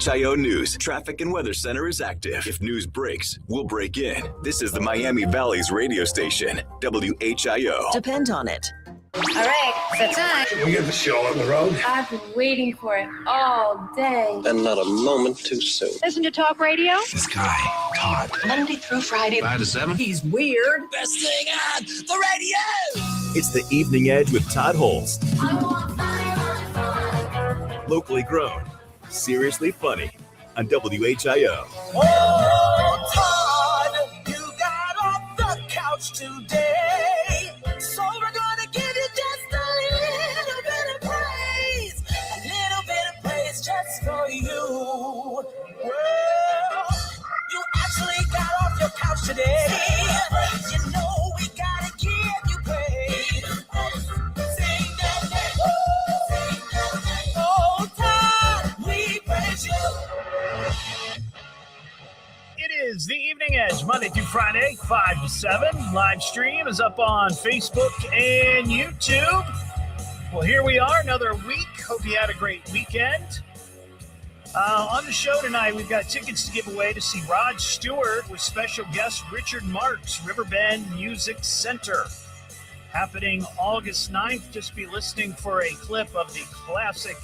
WHIO News. Traffic and Weather Center is active. If news breaks, we'll break in. This is the Miami Valley's radio station, WHIO. Depend on it. All right, it's time. Can we get the show on the road? I've been waiting for it all day. And not a moment too soon. Listen to talk radio. This guy, Todd. Monday through Friday. 5 to 7. He's weird. Best thing on the radio. It's the Evening Edge with Todd Hollst. I want fire. Locally grown, seriously funny on WHIO. Oh, Todd, you got off the couch today. So we're gonna give you just a little bit of praise. A little bit of praise just for you. Well, you actually got off your couch today. You know we gotta give you praise. Sing that name. Oh, Todd, we praise you. It is the Evening Edge, Monday through Friday, 5 to 7. Live stream is up on Facebook and YouTube. Well, here we are, another week. Hope you had a great weekend. On the show tonight, we've got tickets to give away to see Rod Stewart with special guest Richard Marks, Riverbend Music Center. Happening August 9th. Just be listening for a clip of the classic,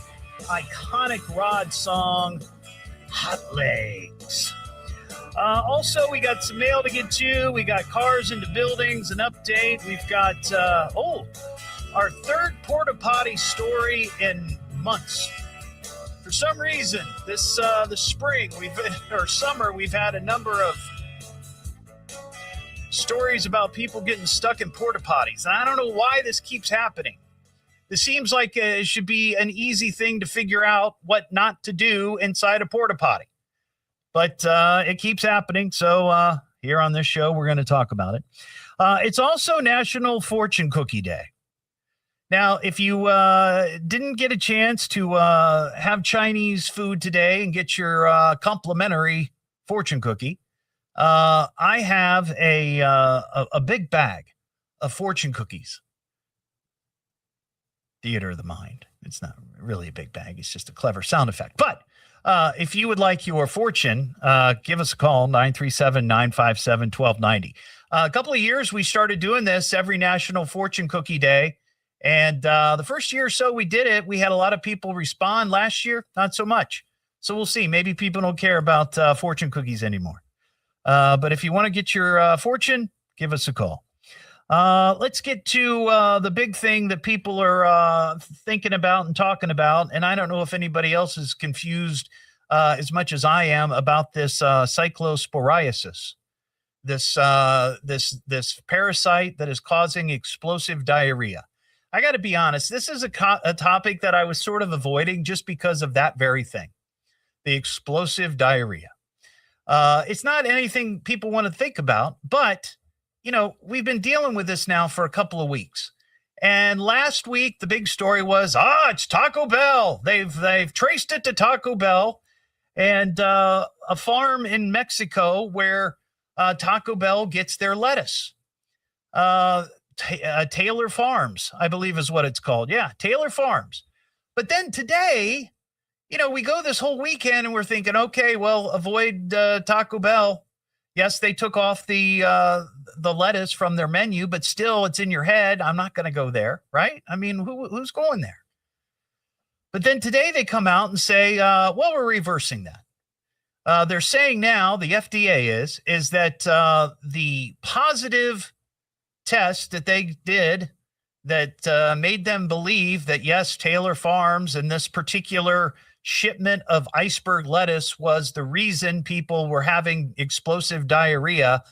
iconic Rod song, Hot Legs. Also, we got some mail to get to. We got cars into buildings, an update. We've got, our third Port-A Potty story in months. For some reason, this spring, summer, we've had a number of stories about people getting stuck in Port-A Potties. And I don't know why this keeps happening. This seems like it should be an easy thing to figure out what not to do inside a Port-A Potty. But it keeps happening, so here on this show, we're going to talk about it. It's also National Fortune Cookie Day. Now, if you didn't get a chance to have Chinese food today and get your complimentary fortune cookie, I have a big bag of fortune cookies. Theater of the mind. It's not really a big bag. It's just a clever sound effect. But if you would like your fortune, give us a call, 937-957-1290. A couple of years, we started doing this every National Fortune Cookie Day. And the first year or so we did it, we had a lot of people respond. Last year, not so much. So we'll see. Maybe people don't care about fortune cookies anymore. But if you want to get your fortune, give us a call. Let's get to the big thing that people are thinking about and talking about. And I don't know if anybody else is confused as much as I am about this cyclosporiasis, this parasite that is causing explosive diarrhea. I got to be honest, this is a topic that I was sort of avoiding just because of that very thing, the explosive diarrhea. It's not anything people want to think about, but you know, we've been dealing with this now for a couple of weeks. And last week, the big story was, it's Taco Bell. They've traced it to Taco Bell and a farm in Mexico where Taco Bell gets their lettuce. Taylor Farms, I believe is what it's called. Yeah, Taylor Farms. But then today, you know, we go this whole weekend and we're thinking, okay, well, avoid Taco Bell. Yes, they took off the lettuce from their menu, but still it's in your head. I'm not going to go there, right? I mean, who's going there? But then today they come out and say, well, we're reversing that. They're saying now, the FDA is that the positive test that they did that made them believe that, yes, Taylor Farms and this particular shipment of iceberg lettuce was the reason people were having explosive diarrhea,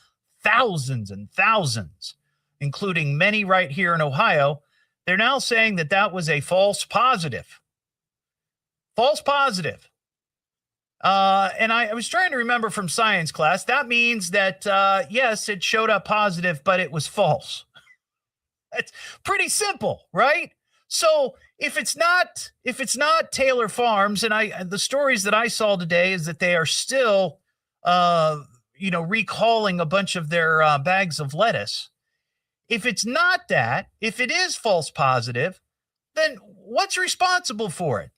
thousands and thousands, including many right here in Ohio. They're now saying that that was a false positive. False positive. And I was trying to remember from science class, that means that, yes, it showed up positive, but it was false. It's pretty simple, right? So if it's not Taylor Farms, and the stories that I saw today is that they are still, recalling a bunch of their bags of lettuce. If it's not that, if it is false positive, then what's responsible for it?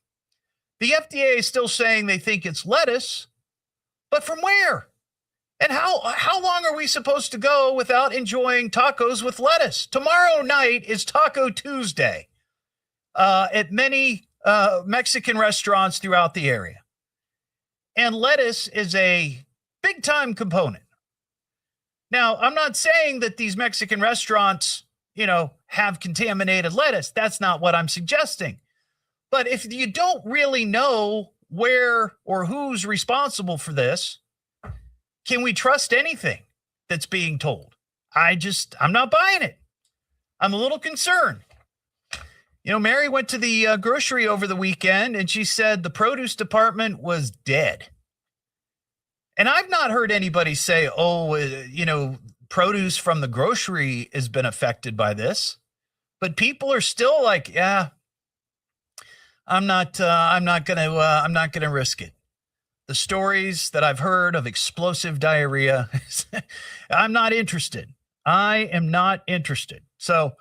The FDA is still saying they think it's lettuce, but from where? And how long are we supposed to go without enjoying tacos with lettuce? Tomorrow night is Taco Tuesday at many Mexican restaurants throughout the area. And lettuce is a big-time component. Now, I'm not saying that these Mexican restaurants, have contaminated lettuce. That's not what I'm suggesting. But if you don't really know where or who's responsible for this, can we trust anything that's being told? I'm not buying it. I'm a little concerned. Mary went to the grocery over the weekend and she said the produce department was dead. And I've not heard anybody say, produce from the grocery has been affected by this. But people are still like, yeah, I'm not gonna risk it. The stories that I've heard of explosive diarrhea, I'm not interested. I am not interested. So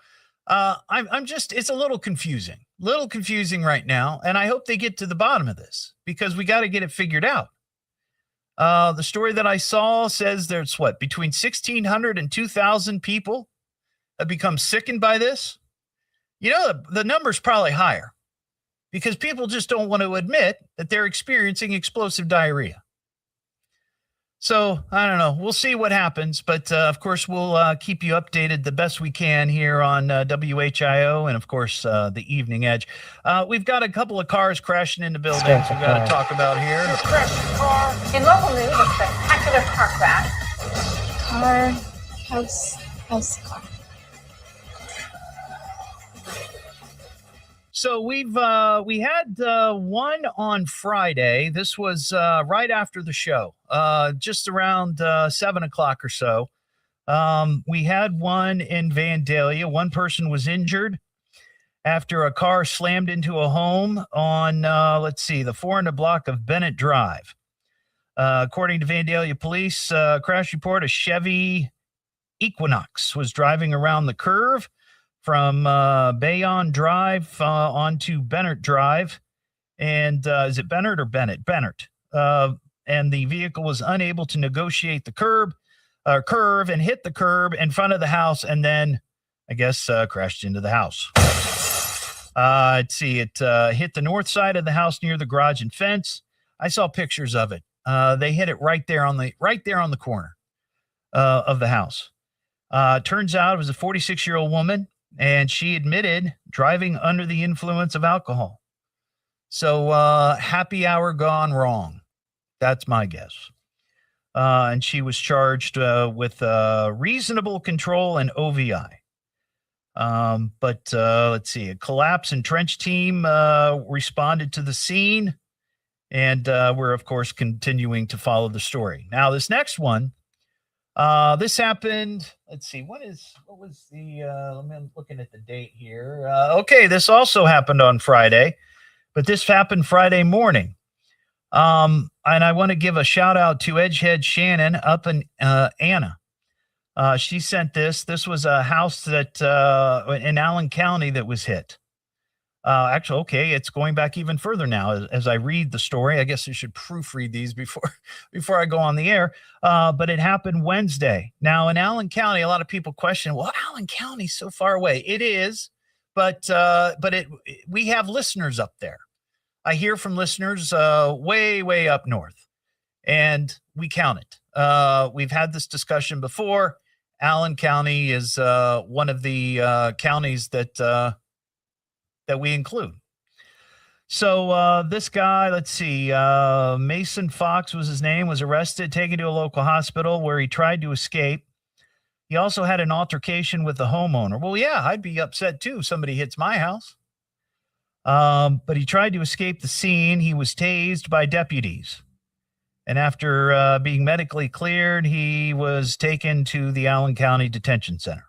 it's a little confusing right now. And I hope they get to the bottom of this because we got to get it figured out. The story that I saw says there's between 1,600 and 2,000 people have become sickened by this. The number's probably higher because people just don't want to admit that they're experiencing explosive diarrhea. So I don't know. We'll see what happens. But of course, we'll keep you updated the best we can here on WHIO and, of course, the Evening Edge. We've got a couple of cars crashing into buildings we've got to talk about here. In local news, a spectacular car crash. House car. So we had one on Friday. This was right after the show, just around 7 o'clock or so. We had one in Vandalia. One person was injured after a car slammed into a home on, the 400 block of Bennett Drive. According to Vandalia police, crash report, a Chevy Equinox was driving around the curve from Bayonne Drive onto Bennett Drive. And is it Bennett or Bennett? Bennett. And the vehicle was unable to negotiate the curve and hit the curb in front of the house and then, I guess, crashed into the house. It hit the north side of the house near the garage and fence. I saw pictures of it. They hit it right there on the corner of the house. Turns out it was a 46-year-old woman. And she admitted driving under the influence of alcohol. So happy hour gone wrong. That's my guess. And she was charged with reasonable control and OVI. Let's see. A collapse and trench team responded to the scene. And we're, of course, continuing to follow the story. Now, this next one. This happened. Let's see. I'm looking at the date here. Okay. This also happened on Friday, but this happened Friday morning. And I want to give a shout out to Edgehead Shannon up in, Anna. She sent this. This was a house that, in Allen County that was hit. Actually, okay, it's going back even further now as I read the story. I guess I should proofread these before I go on the air. But it happened Wednesday. Now, in Allen County, a lot of people question, well, Allen County's so far away. It is, but we have listeners up there. I hear from listeners way, way up north, and we count it. We've had this discussion before. Allen County is one of the counties that we include. So this guy, let's see, Mason Fox was his name, was arrested, taken to a local hospital where he tried to escape. He also had an altercation with the homeowner. Well, yeah, I'd be upset too if somebody hits my house. But he tried to escape the scene. He was tased by deputies. And after being medically cleared, he was taken to the Allen County Detention Center.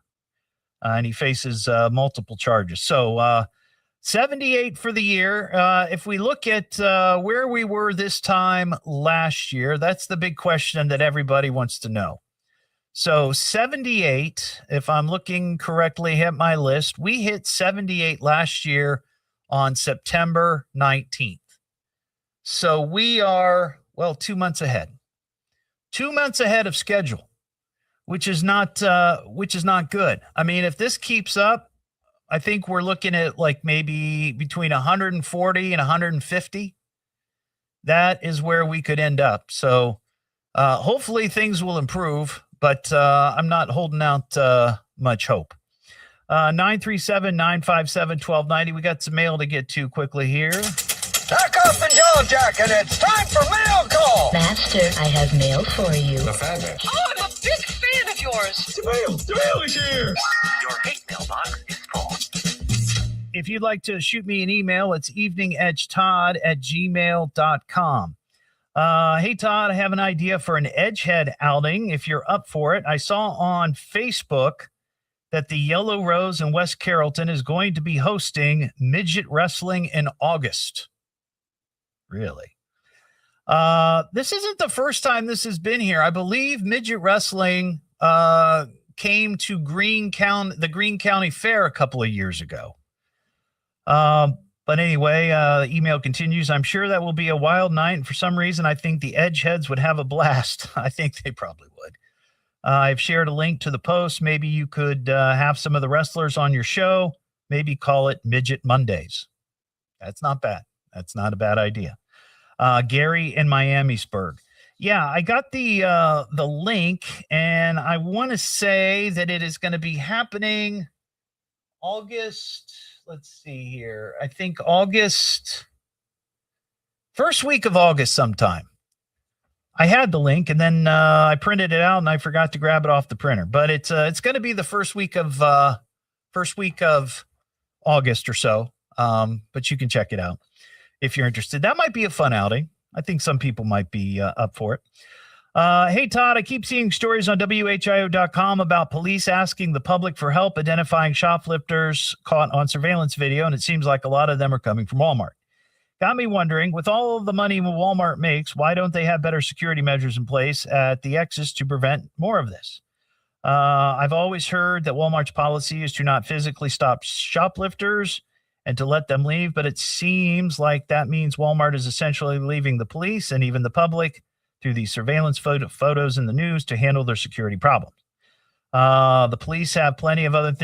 And he faces multiple charges. So 78 for the year. If we look at where we were this time last year, that's the big question that everybody wants to know. So 78, if I'm looking correctly at my list, we hit 78 last year on September 19th. So we are, 2 months ahead. 2 months ahead of schedule, which is not good. I mean, if this keeps up, I think we're looking at like maybe between 140 and 150. That is where we could end up. So hopefully things will improve, but I'm not holding out much hope. 937-957-1290. We got some mail to get to quickly here. Pack up and Jello Jack, and it's time for mail call. Master, I have mail for you. The father. Oh, I'm a big fan of yours. The mail is here. Your hate mailbox is full. If you'd like to shoot me an email, it's eveningedgetodd@gmail.com. Hey, Todd, I have an idea for an Edgehead outing if you're up for it. I saw on Facebook that the Yellow Rose in West Carrollton is going to be hosting Midget Wrestling in August. Really? This isn't the first time this has been here. I believe Midget Wrestling came to the Greene County Fair a couple of years ago. But anyway, the email continues. I'm sure that will be a wild night, and for some reason, I think the Edgeheads would have a blast. I think they probably would. I've shared a link to the post. Maybe you could have some of the wrestlers on your show. Maybe call it Midget Mondays. That's not bad. That's not a bad idea. Gary in Miamisburg. Yeah, I got the link, and I want to say that it is going to be happening August. Let's see here. I think first week of August sometime. I had the link, and then I printed it out, and I forgot to grab it off the printer. But it's going to be the first week of August or so. But you can check it out if you're interested. That might be a fun outing. I think some people might be up for it. Hey, Todd, I keep seeing stories on WHIO.com about police asking the public for help identifying shoplifters caught on surveillance video, and it seems like a lot of them are coming from Walmart. Got me wondering, with all of the money Walmart makes, why don't they have better security measures in place at the X's to prevent more of this? I've always heard that Walmart's policy is to not physically stop shoplifters and to let them leave, but it seems like that means Walmart is essentially leaving the police and even the public through these surveillance photos in the news to handle their security problems. The police have plenty of other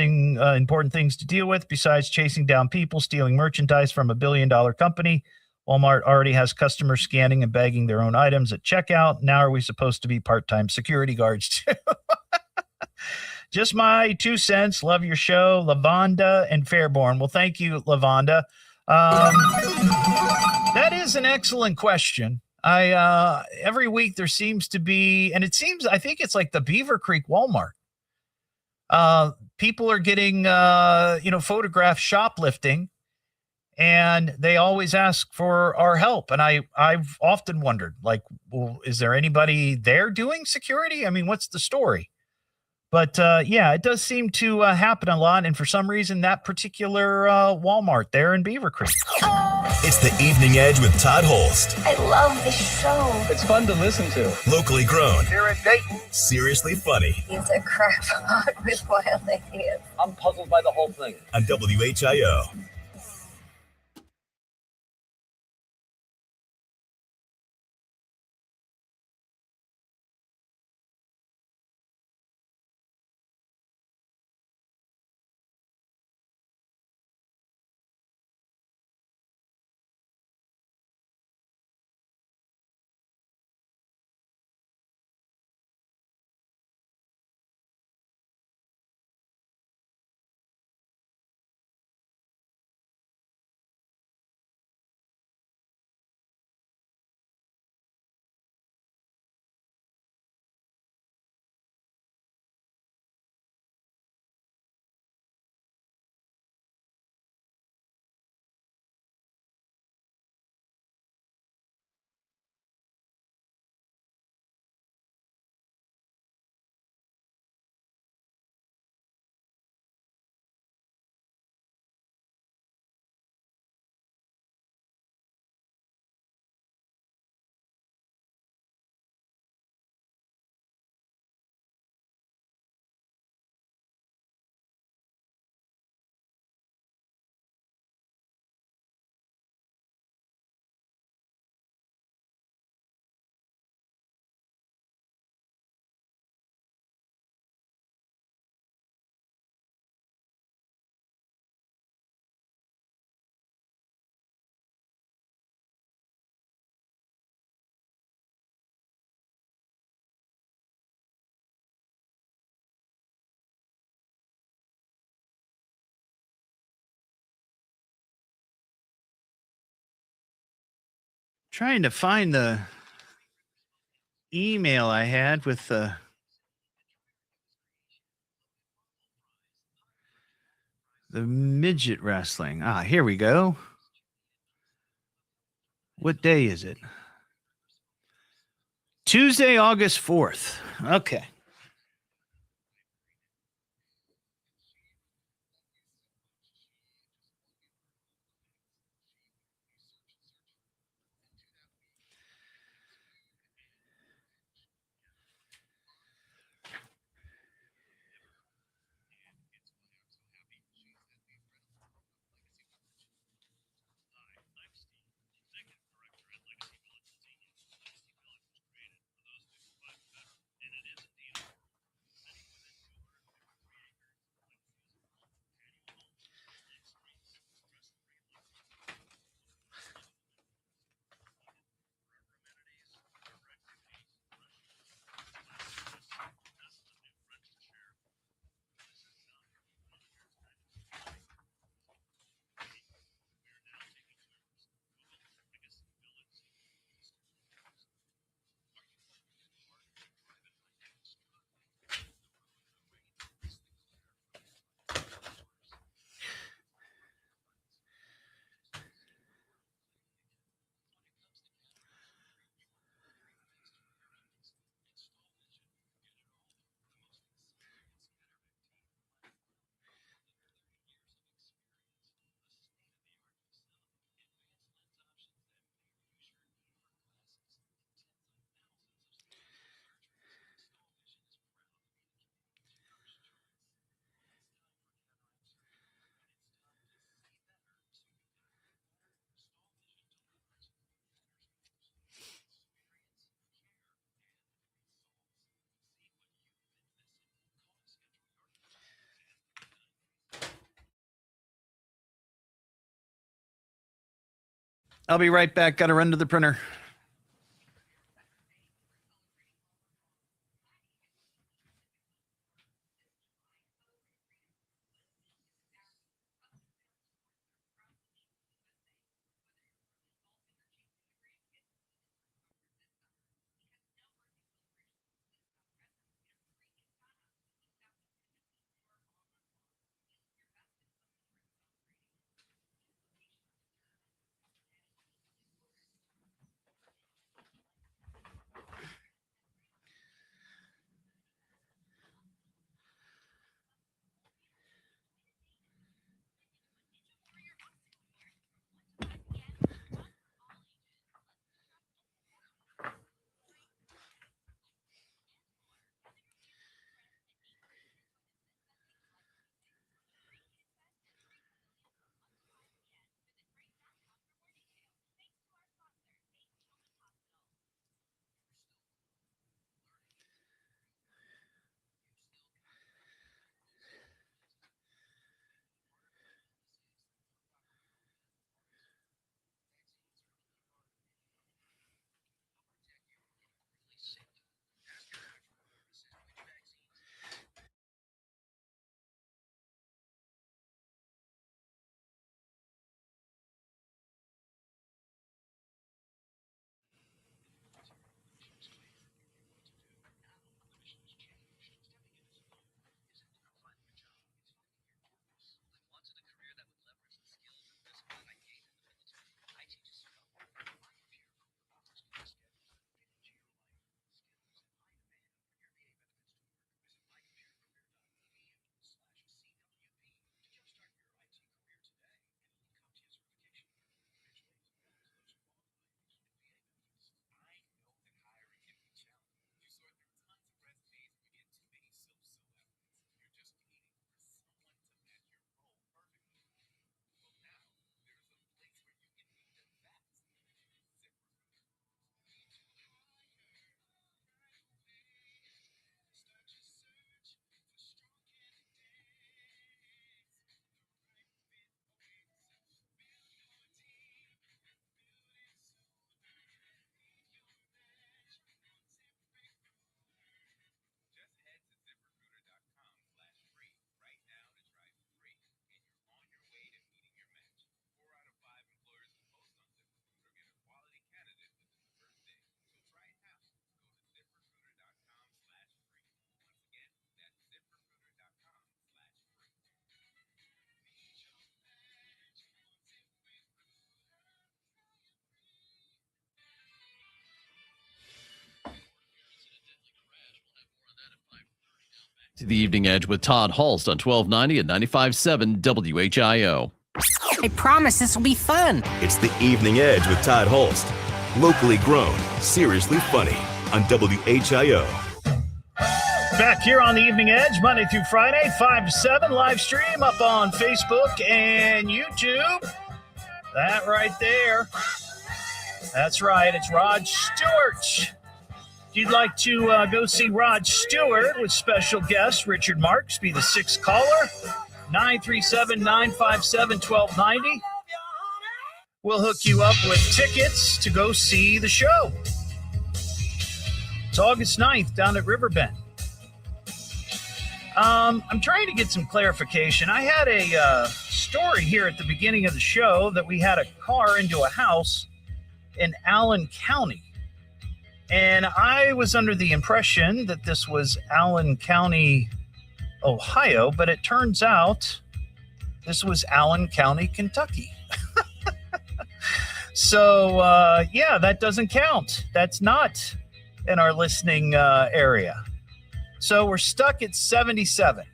important things to deal with besides chasing down people stealing merchandise from a billion-dollar company. Walmart already has customers scanning and bagging their own items at checkout. Now are we supposed to be part-time security guards too? Just my 2 cents. Love your show, Lavonda and Fairborn. Well, thank you, Lavonda. That is an excellent question. Every week there seems to be, and I think it's like the Beaver Creek Walmart. People are getting, photographed shoplifting, and they always ask for our help. And I've often wondered, like, well, is there anybody there doing security? I mean, what's the story? But yeah, it does seem to happen a lot. And for some reason, that particular Walmart there in Beaver Creek. It's the Evening Edge with Todd Hollst. I love this show. It's fun to listen to. Locally grown. Here in Dayton. Seriously funny. He's a crackpot with wild ideas. I'm puzzled by the whole thing. On WHIO. Trying to find the email I had with the midget wrestling. Here we go. What day is it? Tuesday, August 4th. Okay. I'll be right back. Got to run to the printer. to the Evening Edge with Todd Hollst on 1290 and 95.7 WHIO. I promise this will be fun. It's the Evening Edge with Todd Hollst. Locally grown, seriously funny on WHIO. Back here on the Evening Edge, Monday through Friday, 5 to 7, live stream up on Facebook and YouTube. That right there. That's right, it's Rod Stewart. If you'd like to go see Rod Stewart with special guest Richard Marks, be the sixth caller, 937-957-1290. We'll hook you up with tickets to go see the show. It's August 9th down at Riverbend. I'm trying to get some clarification. I had a story here at the beginning of the show that we had a car into a house in Allen County. And I was under the impression that this was Allen County, Ohio, but it turns out this was Allen County, Kentucky. So, yeah, that doesn't count. That's not in our listening area. So we're stuck at 77.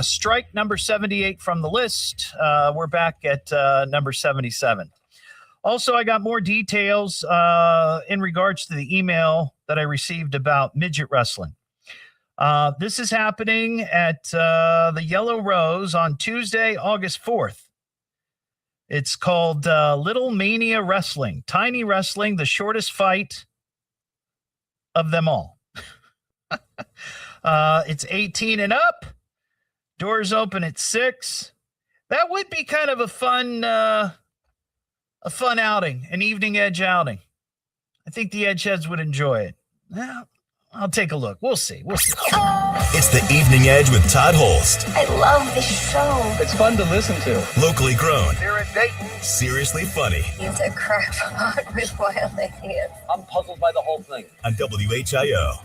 Strike number 78 from the list. We're back at number 77. Also, I got more details in regards to the email that I received about Midget Wrestling. This is happening at the Yellow Rose on Tuesday, August 4th. It's called Little Mania Wrestling. Tiny Wrestling, the shortest fight of them all. It's 18 and up. Doors open at 6. That would be kind of a fun outing, an Evening Edge outing. I think the Edgeheads would enjoy it. Well, I'll take a look. We'll see. It's the Evening Edge with Todd Hollst. I love this show. It's fun to listen to. Locally grown, Here in Dayton. seriously funny It's a crackpot with wild ideas. I'm puzzled by the whole thing. on WHIO.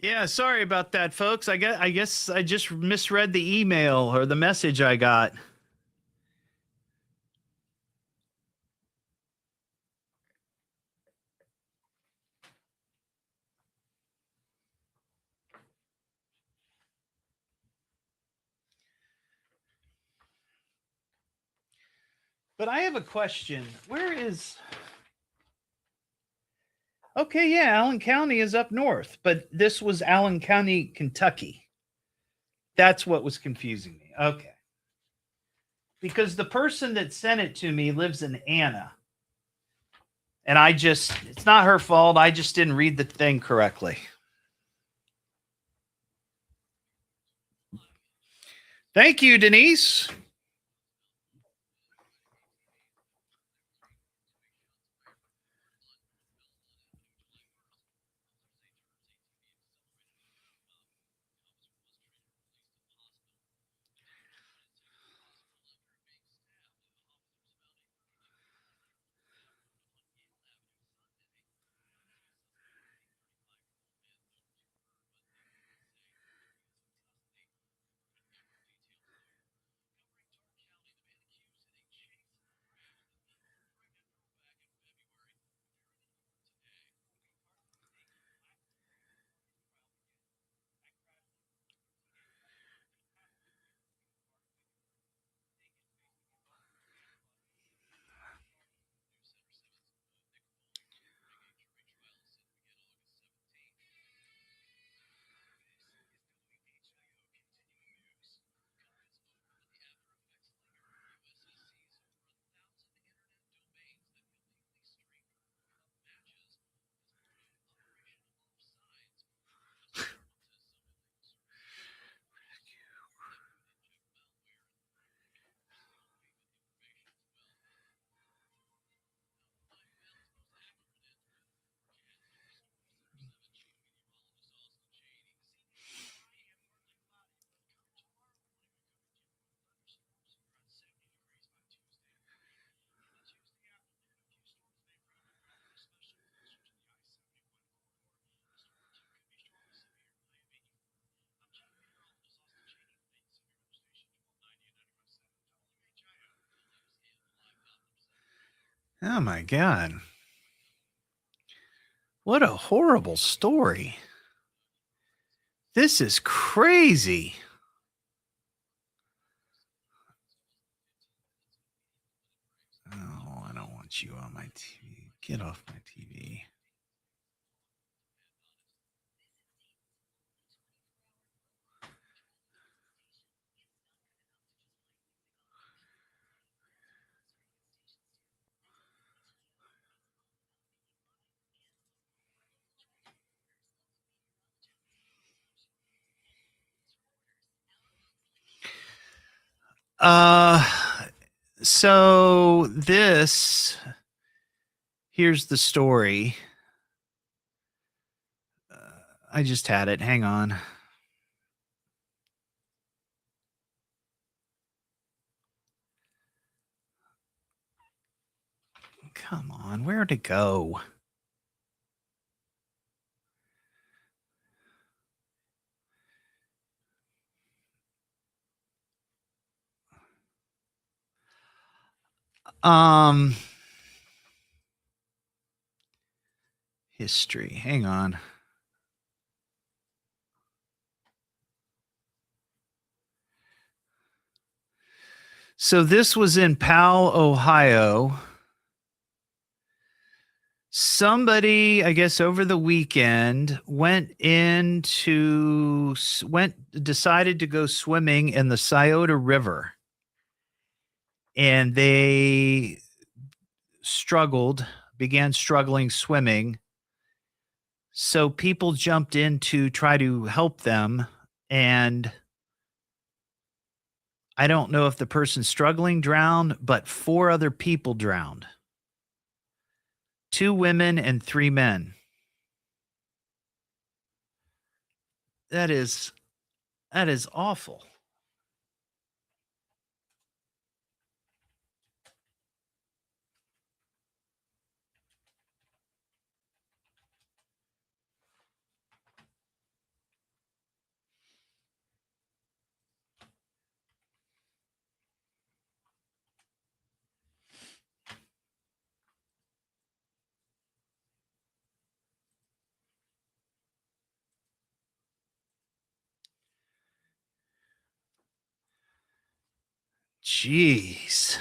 Yeah, sorry about that, folks. I guess I just misread the email or the message I got. But I have a question. Where is... Okay, yeah, Allen County is up north, but this was Allen County, Kentucky. That's what was confusing me. Okay. Because the person that sent it to me lives in Anna. And it's not her fault. I just didn't read the thing correctly. Thank you, Denise. Oh my God. What a horrible story. This is crazy. Oh, I don't want you on my TV. Get off my TV. So here's the story. I just had it. Hang on. Come on, where'd it go? History. Hang on. So this was in Powell, Ohio. Somebody, I guess, over the weekend decided to go swimming in the Scioto River. And they began struggling swimming. So people jumped in to try to help them. And I don't know if the person struggling drowned, but 4 other people drowned. 2 women and 3 men. That is awful. Jeez.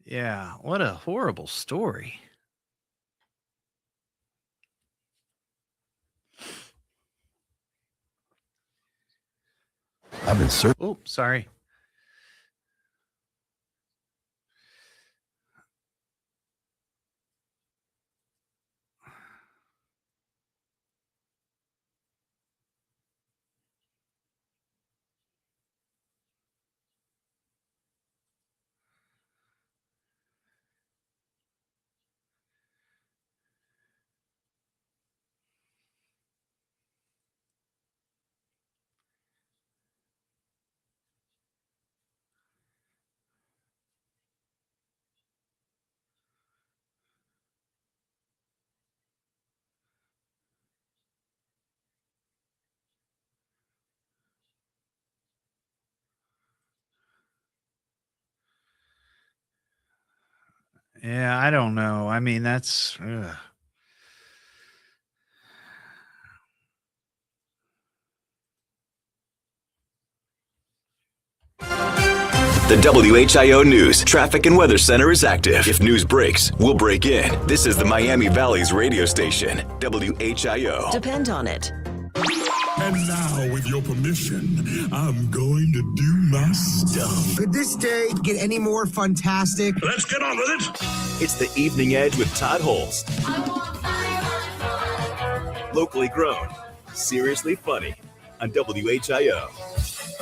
Yeah, what a horrible story. I've been searching. Oh, sorry. Yeah, I don't know. I mean, that's... Ugh. The WHIO News Traffic and Weather Center is active. If news breaks, we'll break in. This is the Miami Valley's radio station, WHIO. Depend on it. And now, with your permission, I'm going to do my stuff. Could this day get any more fantastic? Let's get on with it. It's the Evening Edge with Todd Hollst. Locally grown, seriously funny on WHIO.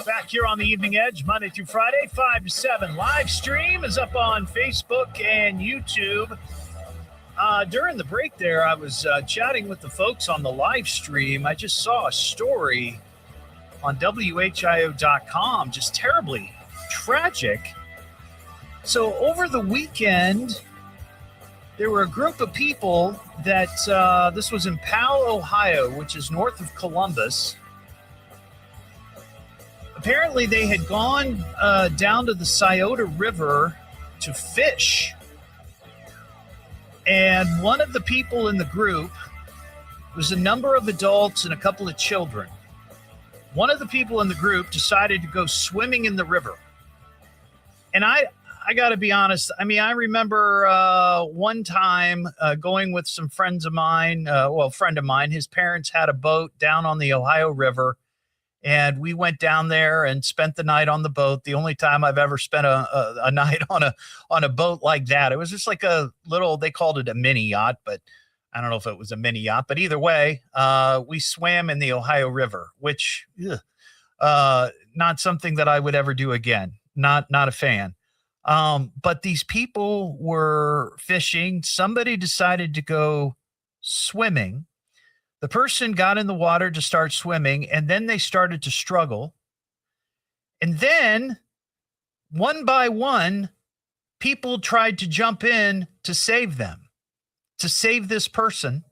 Back here on the Evening Edge, Monday through Friday, 5 to 7. Live stream is up on Facebook and YouTube. During the break there, I was chatting with the folks on the live stream. I just saw a story on WHIO.com, just terribly tragic. So over the weekend, there were a group of people that, this was in Powell, Ohio, which is north of Columbus. apparently they had gone down to the Scioto River to fish. And one of the people in the group was a number of adults and a couple of children. One of the people in the group decided to go swimming in the river. And I got to be honest. I mean, I remember one time going with some friends of mine. A friend of mine, his parents had a boat down on the Ohio River. And we went down there and spent the night on the boat. The only time I've ever spent a night on a boat like that. It was just like a little, they called it a mini yacht, but I don't know if it was a mini yacht. But either way, we swam in the Ohio River, which not something that I would ever do again. Not a fan. But these people were fishing. Somebody decided to go swimming. The person got in the water to start swimming, and then they started to struggle. And then, one by one, people tried to jump in to save them, to save this person.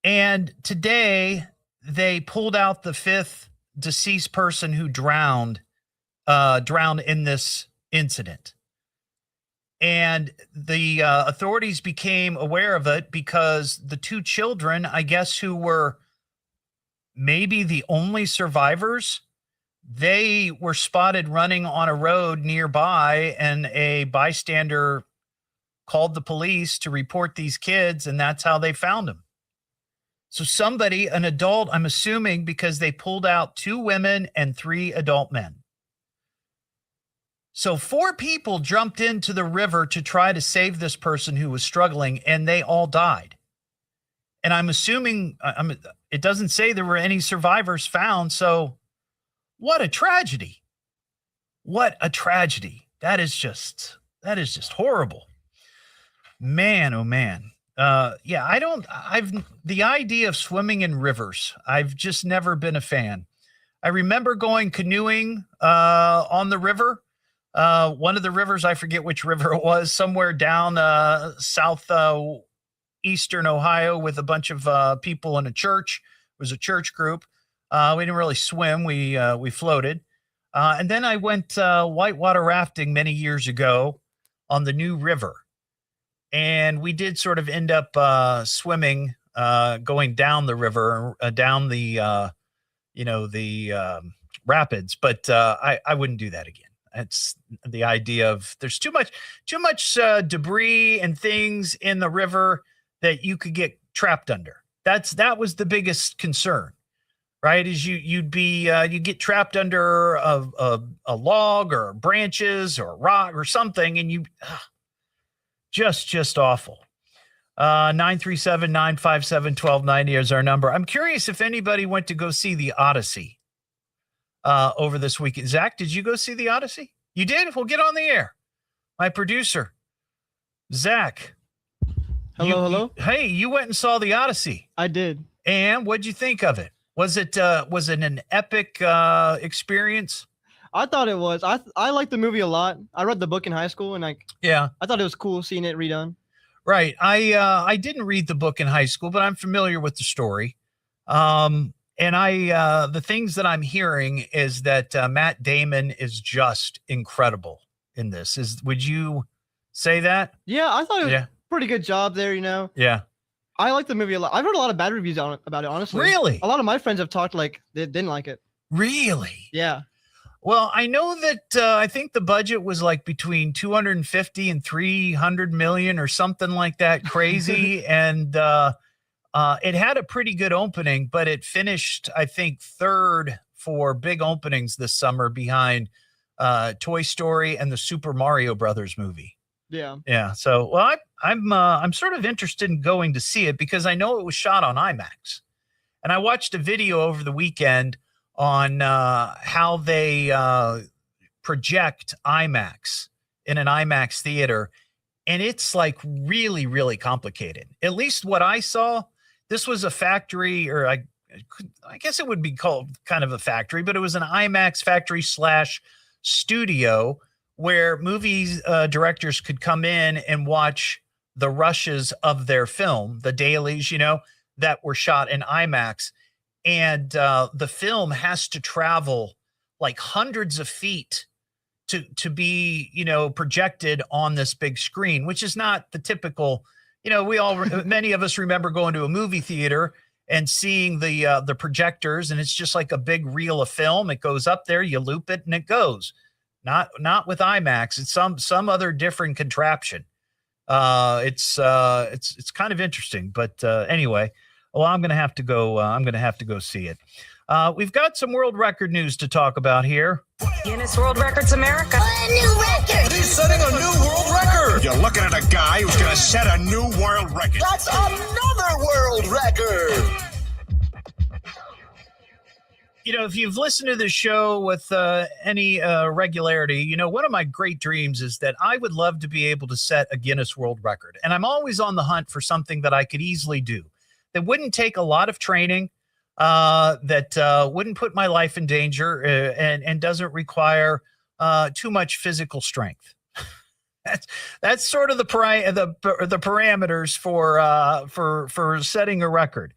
And today, they pulled out the fifth deceased person who drowned in this incident. And the authorities became aware of it because the two children, I guess, who were maybe the only survivors, they were spotted running on a road nearby, and a bystander called the police to report these kids, and that's how they found them. So somebody, an adult, I'm assuming, because they pulled out 2 women and 3 adult men. So 4 people jumped into the river to try to save this person who was struggling, and they all died. And I'm assuming it doesn't say there were any survivors found. So what a tragedy. What a tragedy. That is just horrible. Man, oh man. The idea of swimming in rivers, I've just never been a fan. I remember going canoeing on the river. One of the rivers, I forget which river it was, somewhere down eastern Ohio with a bunch of people in a church. It was a church group. We didn't really swim. We floated. And then I went whitewater rafting many years ago on the New River. And we did sort of end up swimming, going down the river, down the rapids. But I wouldn't do that again. It's the idea of there's too much debris and things in the river that you could get trapped under. That was the biggest concern, right? Is you get trapped under a log or branches or rock or something, and just awful. 937-957-1290 is our number. I'm curious if anybody went to go see the Odyssey over this weekend. Zach, did you go see the Odyssey? You did? Well, get on the air. My producer, Zach. Hello. Hey, you went and saw the Odyssey. I did. And what'd you think of it? Was it an epic experience? I thought it was. I liked the movie a lot. I read the book in high school, and I thought it was cool seeing it redone. Right. I didn't read the book in high school, but I'm familiar with the story. And the things that I'm hearing is that Matt Damon is just incredible in this. Would you say that? Yeah, I thought it was a pretty good job there, Yeah. I like the movie a lot. I've heard a lot of bad reviews about it, honestly. Really? A lot of my friends have talked like they didn't like it. Really? Yeah. Well, I know that I think the budget was like between 250 and 300 million or something like that, crazy. And it had a pretty good opening, but it finished, I think, 3rd for big openings this summer behind Toy Story and the Super Mario Brothers movie. Yeah. Yeah. So, well, I'm sort of interested in going to see it because I know it was shot on IMAX, and I watched a video over the weekend on how they project IMAX in an IMAX theater, and it's like really, really complicated. At least what I saw. This was a factory, or I guess it would be called kind of a factory, but it was an IMAX factory / studio where movies directors could come in and watch the rushes of their film, the dailies, that were shot in IMAX. And the film has to travel like hundreds of feet to be, projected on this big screen, which is not the typical, many of us remember going to a movie theater and seeing the projectors, and it's just like a big reel of film. It goes up there, you loop it, and it goes. Not with IMAX. It's some other different contraption. It's kind of interesting, but anyway, well, I'm gonna have to go see it. We've got some world record news to talk about here. Guinness World Records America. A new record! He's setting a new world record! You're looking at a guy who's gonna set a new world record. That's another world record! If you've listened to this show with any regularity, one of my great dreams is that I would love to be able to set a Guinness World Record. And I'm always on the hunt for something that I could easily do that wouldn't take a lot of training, that wouldn't put my life in danger, and doesn't require too much physical strength. That's sort of the parameters for setting a record.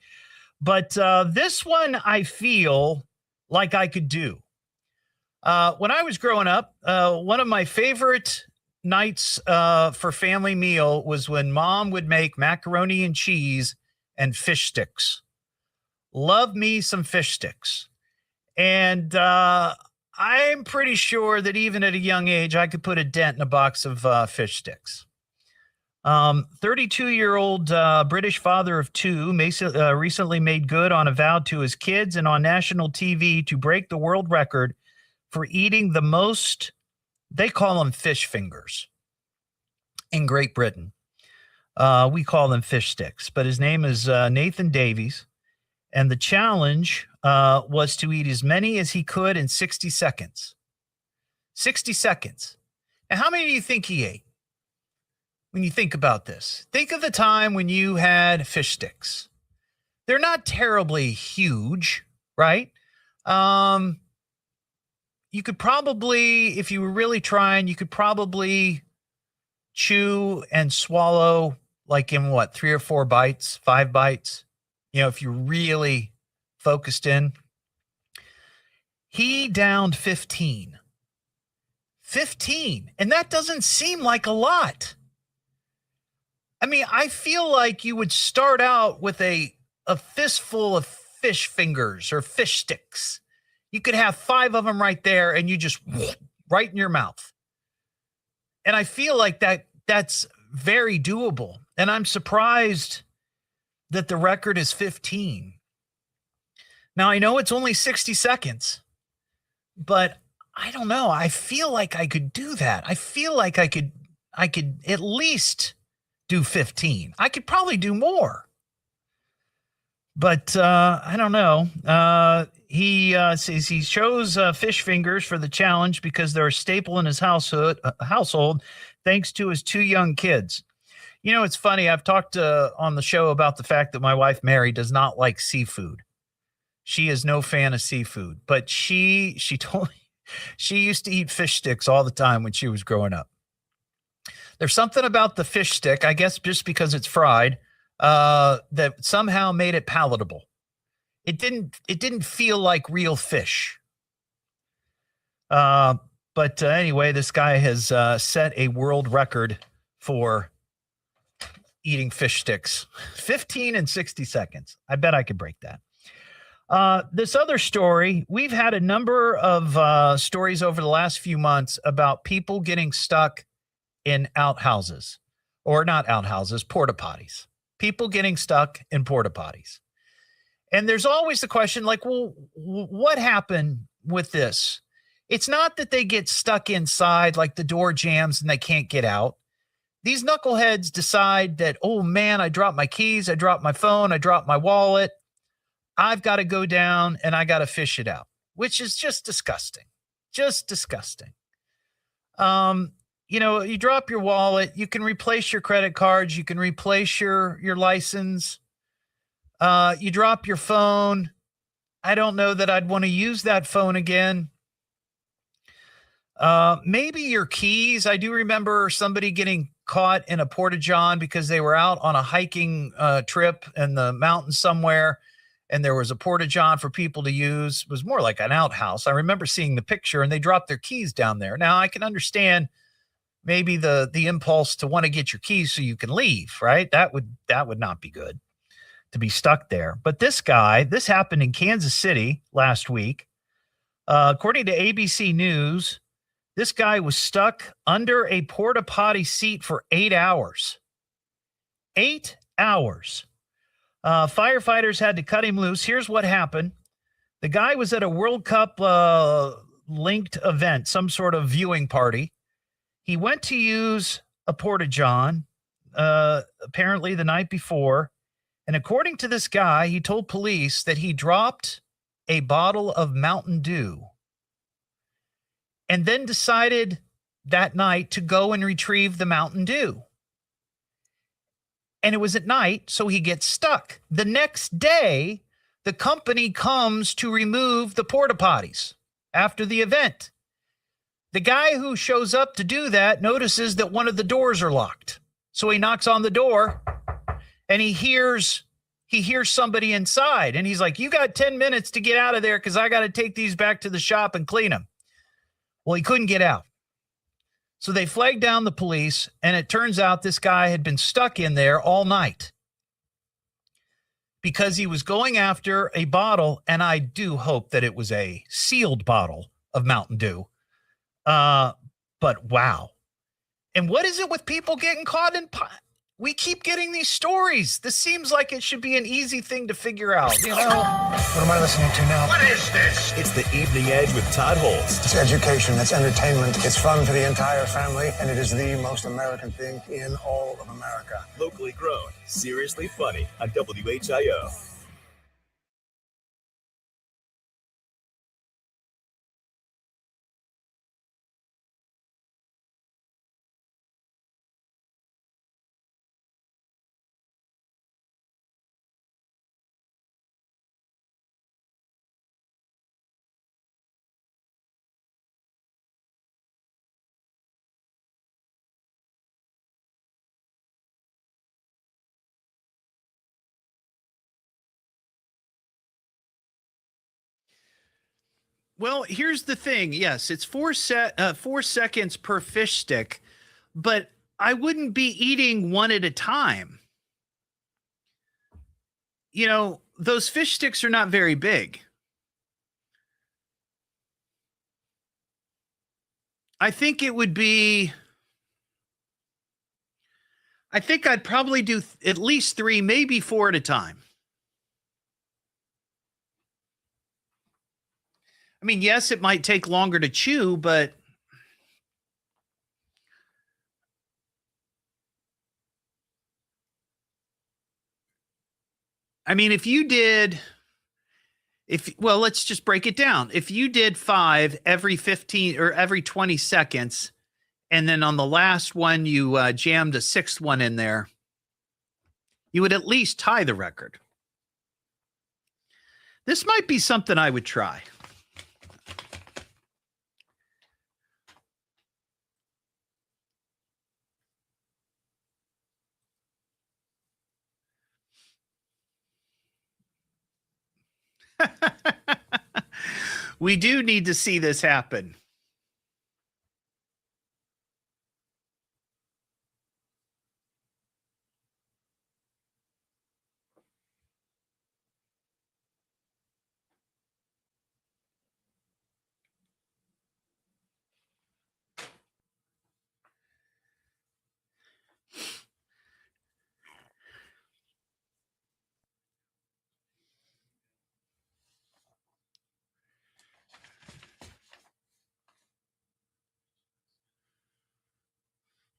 But this one I feel like I could do. When I was growing up, one of my favorite nights for family meal was when Mom would make macaroni and cheese and fish sticks. Love me some fish sticks. And I'm pretty sure that even at a young age, I could put a dent in a box of fish sticks. 32-year-old British father of two recently made good on a vow to his kids and on national TV to break the world record for eating the most, they call them fish fingers in Great Britain. We call them fish sticks, but his name is Nathan Davies. And the challenge was to eat as many as he could in 60 seconds. 60 seconds. Now, how many do you think he ate? When you think about this, think of the time when you had fish sticks. They're not terribly huge, right? You could probably, if you were really trying, you could probably chew and swallow like in 3 or 4 bites, 5 bites. If you're really focused in. He downed 15. 15. And that doesn't seem like a lot. I mean, I feel like you would start out with a fistful of fish fingers or fish sticks. You could have 5 of them right there and you just right in your mouth. And I feel like that's very doable. And I'm surprised that the record is 15. Now, I know it's only 60 seconds, but I don't know. I feel like I could do that. I feel like I could at least do 15. I could probably do more. But I don't know. He says he chose fish fingers for the challenge because they're a staple in his household thanks to his 2 young kids. It's funny. I've talked on the show about the fact that my wife, Mary, does not like seafood. She is no fan of seafood, but she told me she used to eat fish sticks all the time when she was growing up. There's something about the fish stick, I guess just because it's fried, that somehow made it palatable. It didn't feel like real fish. But anyway, this guy has set a world record for eating fish sticks. 15 and 60 seconds. I bet I could break that. This other story, we've had a number of stories over the last few months about people getting stuck in outhouses, or not outhouses, porta potties. People getting stuck in porta potties. And there's always the question, like, well, what happened with this? It's not that they get stuck inside, like the door jams and they can't get out. These knuckleheads decide that, oh man, I dropped my keys, I dropped my phone, I dropped my wallet. I've got to go down and I got to fish it out, which is just disgusting. Just disgusting. You drop your wallet, you can replace your credit cards, you can replace your license. You drop your phone. I don't know that I'd want to use that phone again. Maybe your keys. I do remember somebody getting caught in a porta-john because they were out on a hiking trip in the mountains somewhere, and there was a porta-john for people to use. It was more like an outhouse. I remember seeing the picture, and they dropped their keys down there. Now, I can understand maybe the impulse to want to get your keys so you can leave, right? That would not be good to be stuck there. But this happened in Kansas City last week. According to ABC News, this guy was stuck under a porta potty seat for 8 hours. 8 hours. Firefighters had to cut him loose. Here's what happened. The guy was at a World Cup linked event, some sort of viewing party. He went to use a porta-john, apparently the night before. And according to this guy, he told police that he dropped a bottle of Mountain Dew and then decided that night to go and retrieve the Mountain Dew. And it was at night, so he gets stuck. The next day, the company comes to remove the porta potties after the event. The guy who shows up to do that notices that one of the doors are locked. So he knocks on the door and he hears somebody inside. And he's like, you got 10 minutes to get out of there because I got to take these back to the shop and clean them. Well, he couldn't get out. So they flagged down the police, and it turns out this guy had been stuck in there all night because he was going after a bottle, and I do hope that it was a sealed bottle of Mountain Dew. But wow. And what is it with people getting caught in we keep getting these stories. This seems like it should be an easy thing to figure out, you know? What am I listening to now? What is this? It's the Evening Edge with Todd Hollst. It's education, it's entertainment, it's fun for the entire family, and it is the most American thing in all of America. Locally grown, seriously funny on WHIO. Well, here's the thing. Yes, it's 4 seconds per fish stick, but I wouldn't be eating one at a time. You know, those fish sticks are not very big. I think it would be, I think I'd probably do at least 3, maybe 4 at a time. I mean, yes, it might take longer to chew, but I mean, let's just break it down. If you did 5 every 15 or every 20 seconds, and then on the last one, you jammed a 6th one in there, you would at least tie the record. This might be something I would try. We do need to see this happen.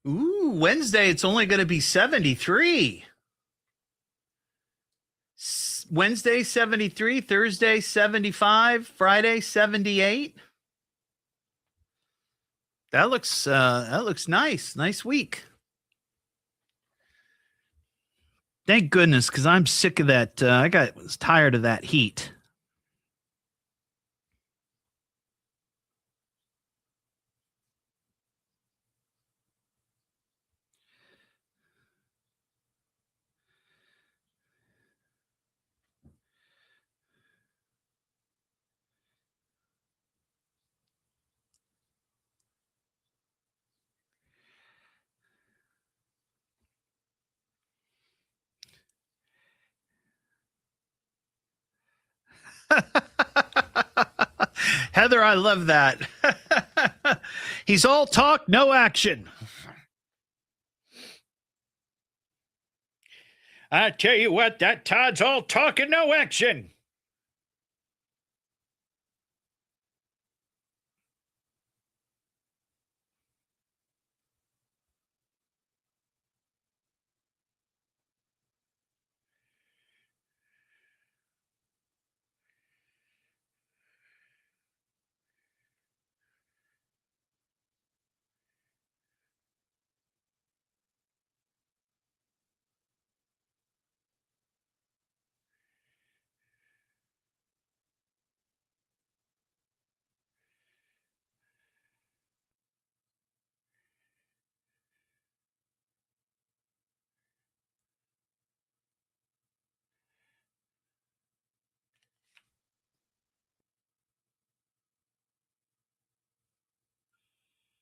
Ooh, Wednesday, it's only going to be 73. Wednesday, 73. Thursday, 75. Friday, 78. That looks nice. Nice week. Thank goodness, because I'm sick of that. I was tired of that heat. Heather, I love that. He's all talk, no action. I tell you what, that Todd's all talk and no action.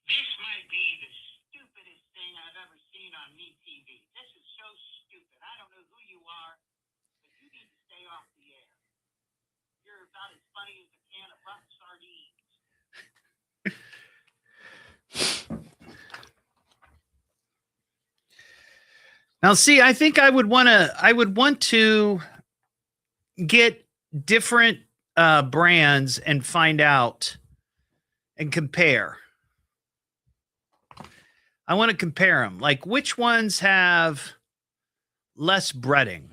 This might be the stupidest thing I've ever seen on MeTV. This is so stupid. I don't know who you are, but you need to stay off the air. You're about as funny as a can of rough sardines. Now, see, I think I would want to get different brands and find out and compare. I want to compare them. Like, which ones have less breading?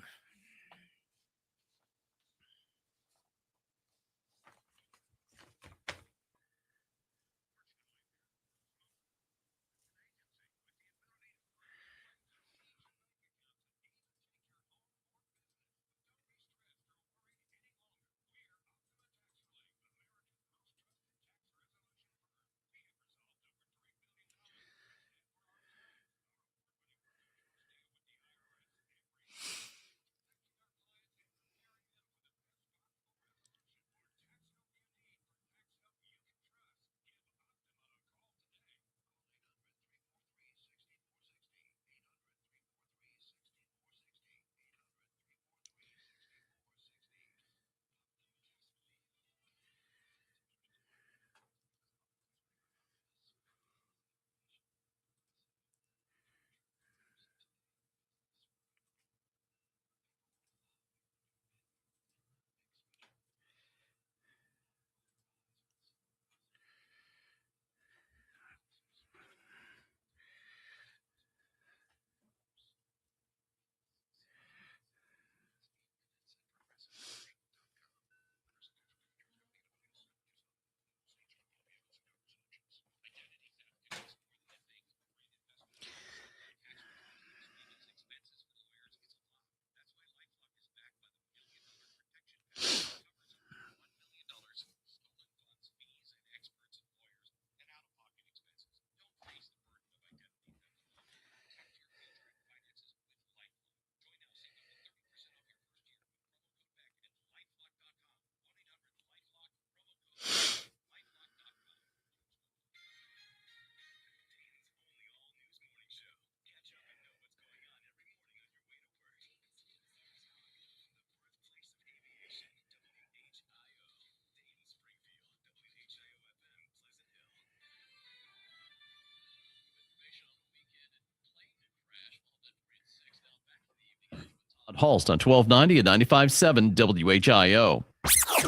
Todd Hollst on 1290 and 95.7 WHIO.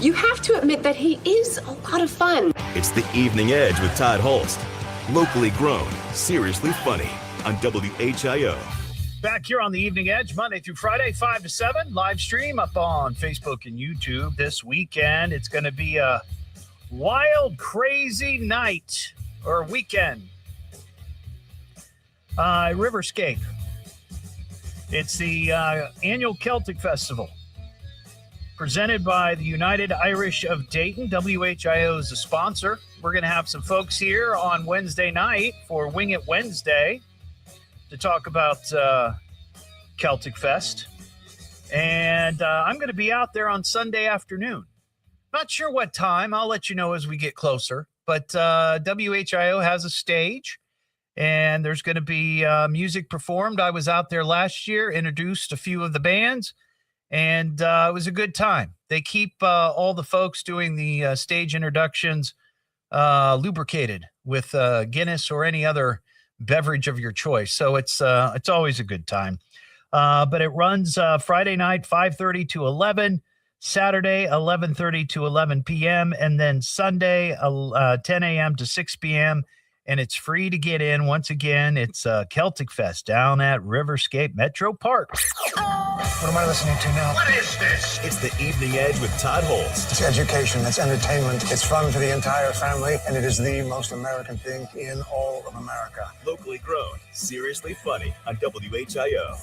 You have to admit that he is a lot of fun. It's The Evening Edge with Todd Hollst. Locally grown, seriously funny on WHIO. Back here on The Evening Edge, Monday through Friday, 5 to 7. Live stream up on Facebook and YouTube this weekend. It's going to be a wild, crazy night or weekend. Riverscape. It's the annual Celtic Festival presented by the United Irish of Dayton. WHIO is a sponsor. We're going to have some folks here on Wednesday night for Wing It Wednesday to talk about Celtic Fest. And I'm going to be out there on Sunday afternoon. Not sure what time. I'll let you know as we get closer. But WHIO has a stage, and there's going to be music performed. I was out there last year, introduced a few of the bands, and it was a good time. They keep all the folks doing the stage introductions lubricated with Guinness or any other beverage of your choice. So it's always a good time. But it runs Friday night 5:30 to 11, Saturday 11:30 to 11 p.m., and then Sunday 10 a.m. to 6 p.m. And it's free to get in. Once again, it's Celtic Fest down at Riverscape Metro Park. What am I listening to now? What is this? It's the Evening Edge with Todd Hollst. It's education, it's entertainment, it's fun for the entire family, and it is the most American thing in all of America. Locally grown, seriously funny on WHIO.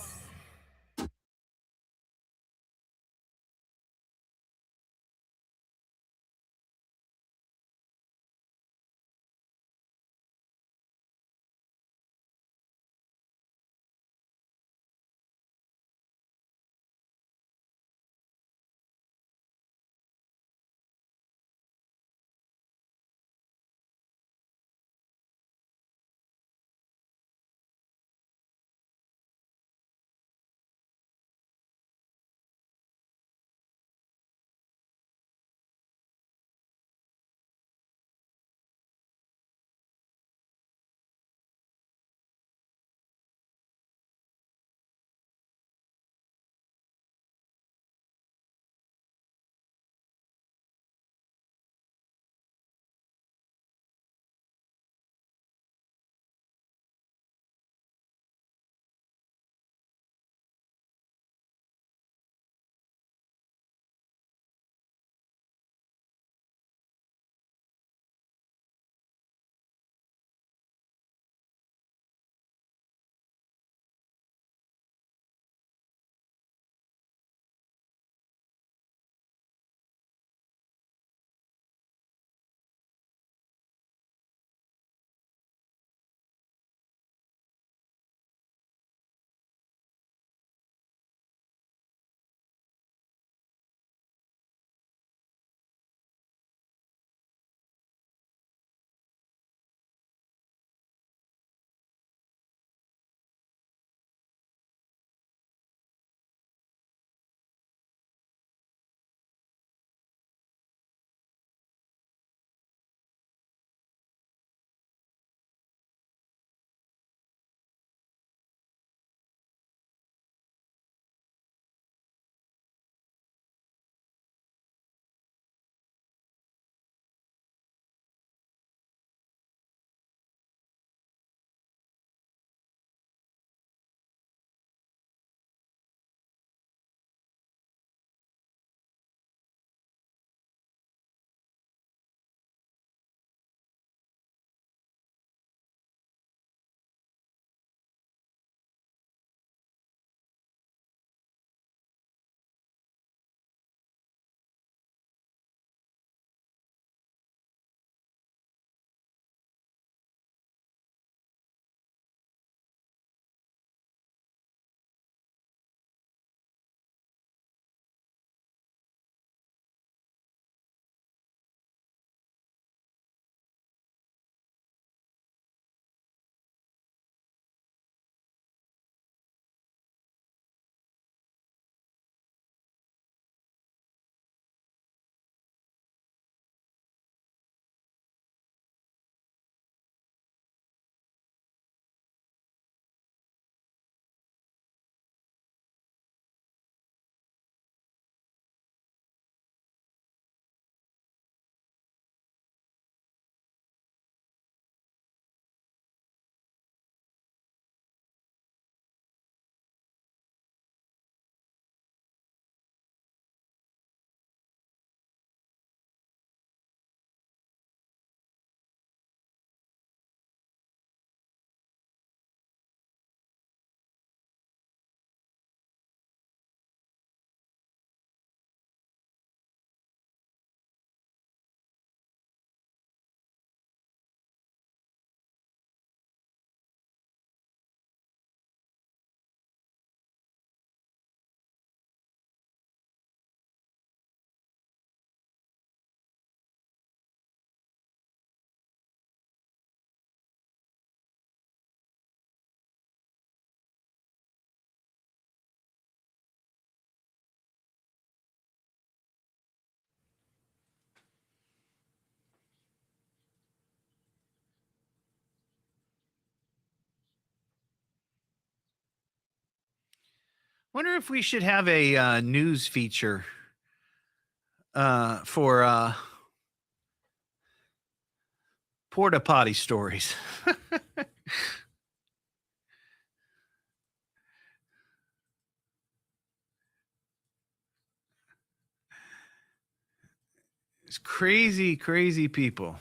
Wonder if we should have a news feature for Port-A Potty stories. It's crazy, crazy people.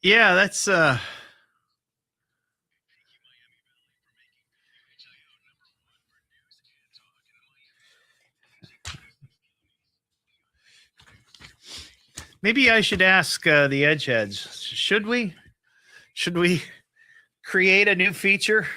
Yeah, that's maybe I should ask the Edgeheads. Should we create a new feature?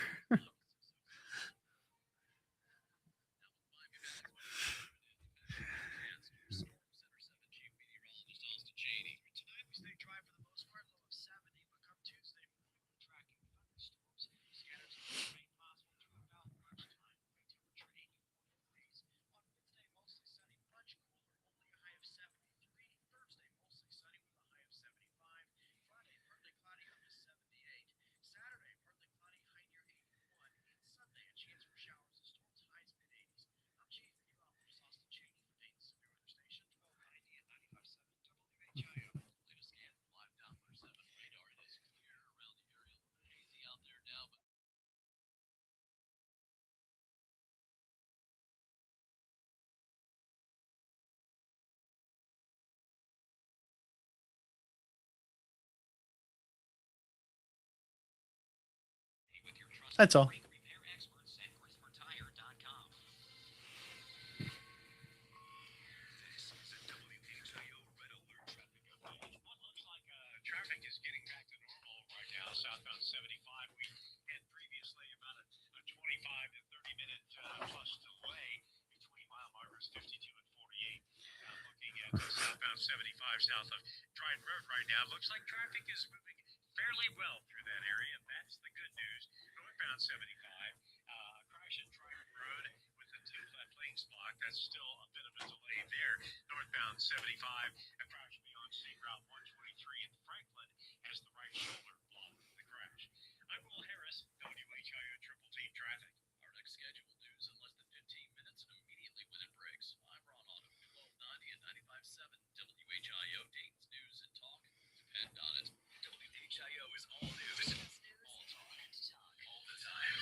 That's all. Southbound 75 south of Dryden Road right now. Looks like traffic is moving fairly well through that area. That's the good news. Northbound 75, crash at Dryden Road with the two-flat lanes blocked. That's still a bit of a delay there. Northbound 75, a crash beyond State Route 123 in Franklin has the right shoulder blocked with the crash. I'm Will Harris, WHIO Triple Team Traffic. Our next scheduled news in less than 15 minutes and immediately within breaks. I'm Ron Auto, 1290 and 95.7 WHIO Dayton's News and Talk. Depend on it. WHIO is all news, all talk, all the time.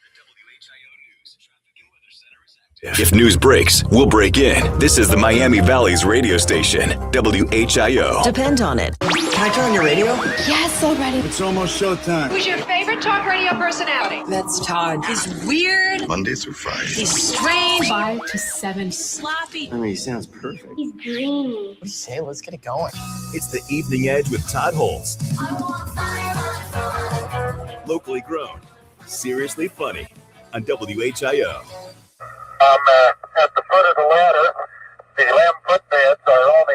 The WHIO News Traffic and Weather Center is active. If news breaks, we'll break in. This is the Miami Valley's radio station, WHIO. Depend on it. Can I turn on your radio? Yes, already. It's almost showtime. Who's your favorite talk radio personality? That's Todd. He's weird. Monday through Friday. He's strange. 5 to 7. Sloppy. I mean, he sounds perfect. He's dreamy. What do you say? Let's get it going. It's the Evening Edge with Todd Hollst. Locally grown, seriously funny on WHIO. At the foot of the ladder, the lamb footbeds are only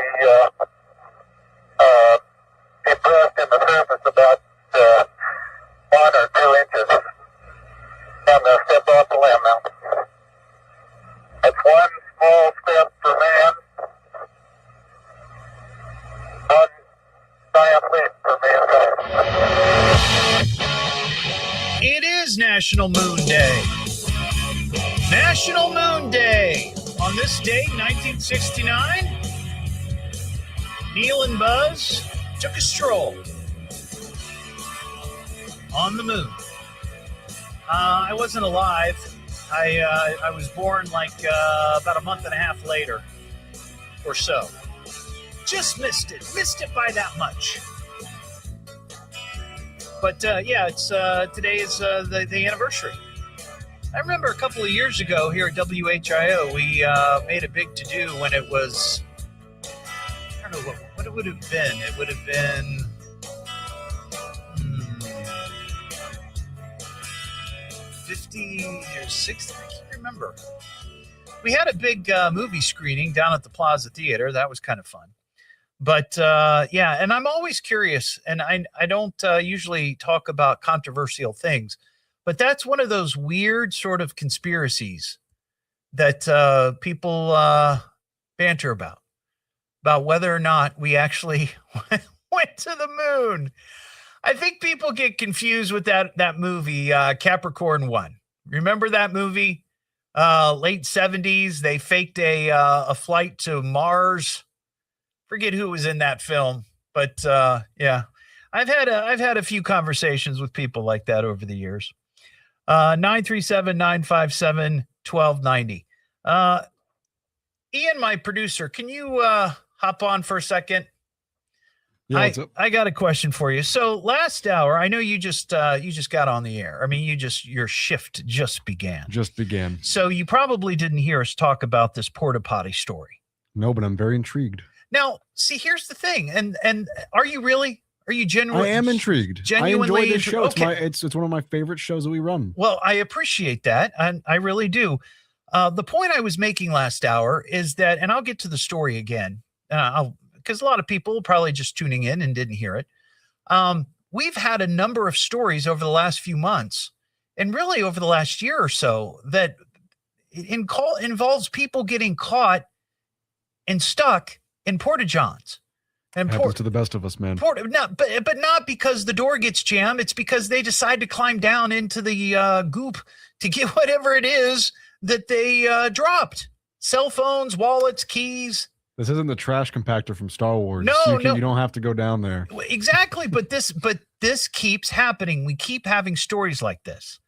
One small step for man, one giant leap for mankind. It is National Moon Day. National Moon Day. On this date, 1969, Neil and Buzz took a stroll on the moon. I wasn't alive. I was born like about a month and a half later or so. Just missed it by that much. But yeah, it's today is the anniversary. I remember a couple of years ago here at WHIO, we made a big to-do when it was, I don't know what it would have been. It would have been 50 or 60, I can't remember. We had a big movie screening down at the Plaza Theater. That was kind of fun. But yeah, and I'm always curious, and I don't usually talk about controversial things, but that's one of those weird sort of conspiracies that people banter about whether or not we actually went to the moon. I think people get confused with that movie, Capricorn 1. Remember that movie? Late 70s, they faked a flight to Mars. Forget who was in that film, but yeah, I've had a few conversations with people like that over the years. 937-957-1290. Ian, my producer, can you hop on for a second? Yeah, I got a question for you. So last hour, I know you just got on the air. I mean, your shift just began. So you probably didn't hear us talk about this porta potty story. No, but I'm very intrigued. Now, see, here's the thing, and are you really? Are you genuinely? I am intrigued. Genuinely, I enjoy this show. Okay. It's one of my favorite shows that we run. Well, I appreciate that, and I really do. The point I was making last hour is that, and I'll get to the story again, because a lot of people probably just tuning in and didn't hear it. We've had a number of stories over the last few months, and really over the last year or so, that involves people getting caught and stuck in porta-johns. And happens to the best of us, man. But not because the door gets jammed. It's because they decide to climb down into the goop to get whatever it is that they dropped. Cell phones, wallets, keys. This isn't the trash compactor from Star Wars. No. You don't have to go down there. Exactly, but this keeps happening. We keep having stories like this.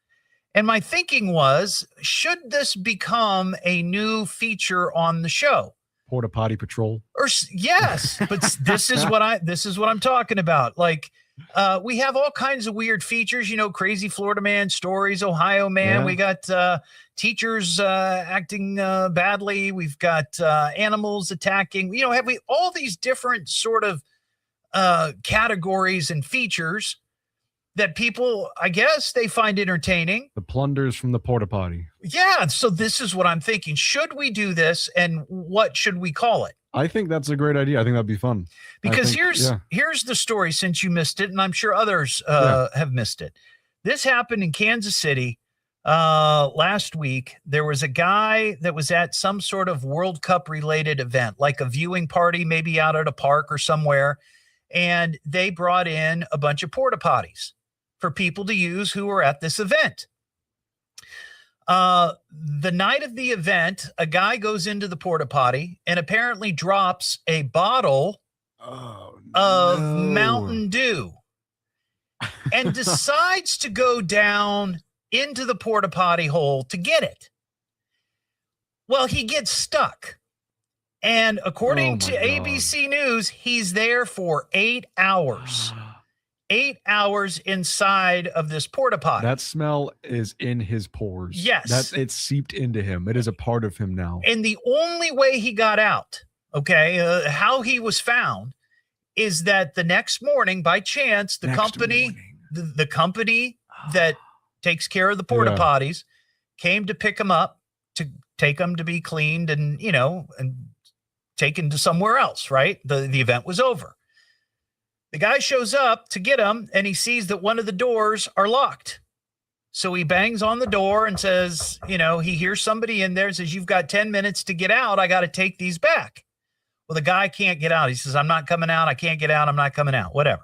And my thinking was, should this become a new feature on the show? Porta Potty Patrol. Yes, but this is what I'm talking about. Like, we have all kinds of weird features, crazy Florida man stories, Ohio man. Yeah. We got teachers acting badly. We've got animals attacking. Have we all these different sort of categories and features that people, I guess, they find entertaining. The plunders from the porta potty. Yeah, so this is what I'm thinking. Should we do this, and what should we call it? I think that's a great idea. I think that'd be fun. Because here's the story, since you missed it, and I'm sure others have missed it. This happened in Kansas City last week. There was a guy that was at some sort of World Cup related event, like a viewing party, maybe out at a park or somewhere, and they brought in a bunch of porta potties for people to use who were at this event. The night of the event, a guy goes into the porta potty and apparently drops a bottle of Mountain Dew and decides to go down into the porta potty hole to get it. Well, he gets stuck. And according to ABC News, he's there for 8 hours. 8 hours inside of this porta potty. That smell is in his pores. Yes. It's seeped into him. It is a part of him now. And the only way he got out, how he was found, is that the next morning, by chance, the company that takes care of the porta potties came to pick him up, to take him to be cleaned and, and taken to somewhere else, right? The event was over. The guy shows up to get him, and he sees that one of the doors are locked. So he bangs on the door and says, you know, he hears somebody in there and says, you've got 10 minutes to get out. I got to take these back. Well, the guy can't get out. He says, I'm not coming out. I can't get out. I'm not coming out. Whatever.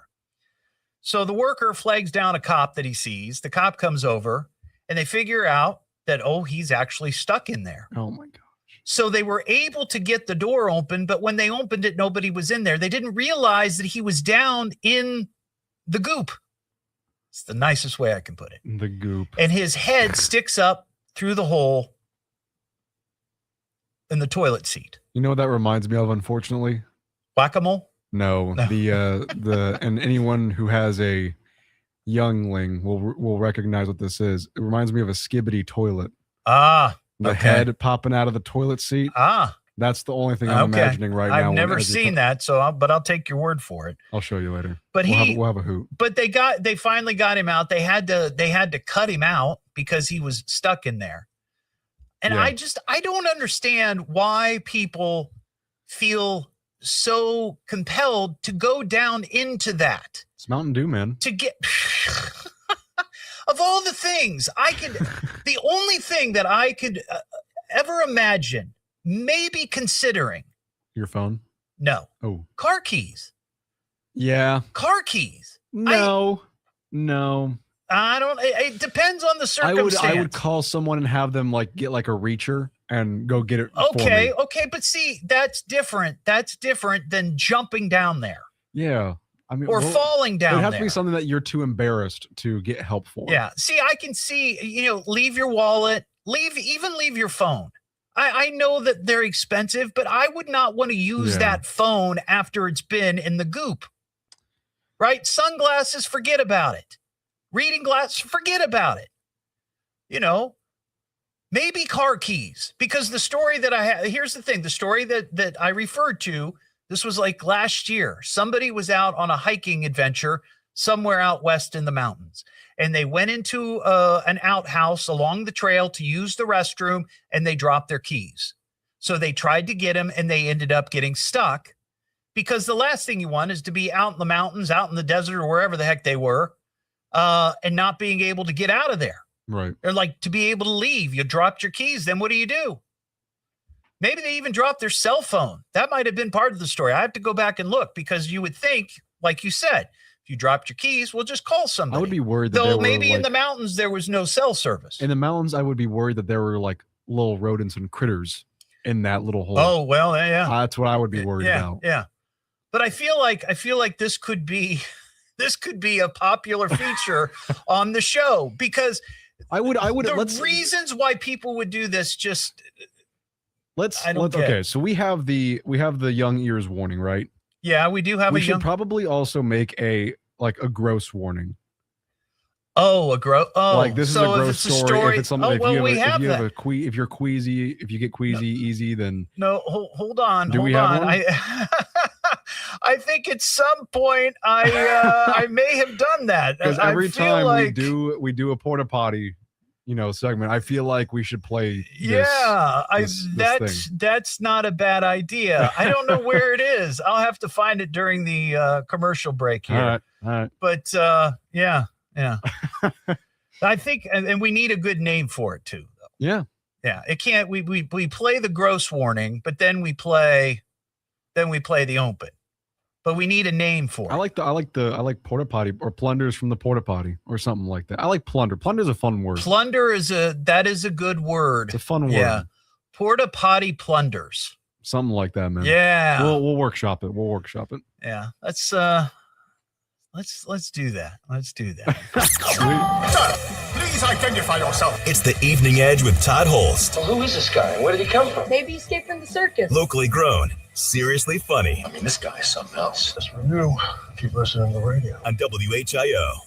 So the worker flags down a cop that he sees. The cop comes over and they figure out that, oh, he's actually stuck in there. Oh my gosh. So they were able to get the door open, but when they opened it, nobody was in there. They didn't realize that he was down in the goop. It's the nicest way I can put it. The goop. And his head sticks up through the hole in the toilet seat. You know what that reminds me of, unfortunately? Whack-a-mole? No. And anyone who has a youngling will recognize what this is. It reminds me of a skibbity toilet. Ah. The head popping out of the toilet seat. Ah. That's the only thing I'm imagining right now. I've never seen that, but I'll take your word for it. I'll show you later. But we'll have a hoot. But they finally got him out. They had to cut him out because he was stuck in there. And I don't understand why people feel so compelled to go down into that. It's Mountain Dew, man. To get of all the things the only thing that I could ever imagine maybe considering. Your phone? No. Oh. Car keys. Yeah. Car keys. No. I don't. It depends on the circumstance. I would call someone and have them get a reacher and go get it. Okay. For me. Okay. But see, that's different. That's different than jumping down there. Yeah. I mean, falling down. It has to be something that you're too embarrassed to get help for. Yeah. See, I can see. Leave your wallet. Leave your phone. I know that they're expensive, but I would not want to use that phone after it's been in the goop. Right? Sunglasses, forget about it. Reading glasses, forget about it. Maybe car keys, because the story that I have, here's the thing, the story that I referred to, this was like last year. Somebody was out on a hiking adventure somewhere out west in the mountains. And they went into an outhouse along the trail to use the restroom, and they dropped their keys. So they tried to get them, and they ended up getting stuck, because the last thing you want is to be out in the mountains, out in the desert, or wherever the heck they were, and not being able to get out of there. Right. Or to be able to leave. You dropped your keys, then what do? Maybe they even dropped their cell phone. That might have been part of the story. I have to go back and look, because you would think, like you said, if you dropped your keys, we'll just call somebody. I would be worried that though maybe in the mountains there was no cell service. In the mountains, I would be worried that there were little rodents and critters in that little hole. Oh, well, yeah. That's what I would be worried about. Yeah. But I feel like this could be a popular feature on the show, because the reasons why people would do this okay, so we have the young ears warning, right? Yeah, we do have we should probably also make a gross warning. Oh, a gross. Oh, this is a gross story. If it's something, if you're queasy, if you get queasy easy, then no. Hold on. Do we have one? I think at some point I may have done that. Because every time we do a porta potty, segment, I feel like we should play. That's not a bad idea. I don't know where it is. I'll have to find it during the commercial break here. All right. But yeah. I think, and we need a good name for it too, though. Yeah. It can't. We play the gross warning, but then we play the open. But we need a name for it. I like porta potty or plunders from the porta potty or something like that. I like plunder. Plunder's a fun word. Plunder is a good word. It's a fun word. Yeah. Porta potty plunders. Something like that, man. Yeah. We'll workshop it. Yeah. Let's do that. Please identify yourself. It's the Evening Edge with Todd Hollst. Well, who is this guy? Where did he come from? Maybe he escaped from the circus. Locally grown, seriously funny. I mean, this guy is something else. That's for you. Keep listening to the radio. On WHIO.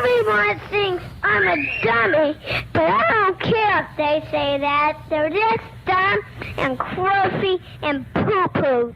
Everyone thinks I'm a dummy, but I don't care if they say that. They're just dumb and crossy and poo-poo.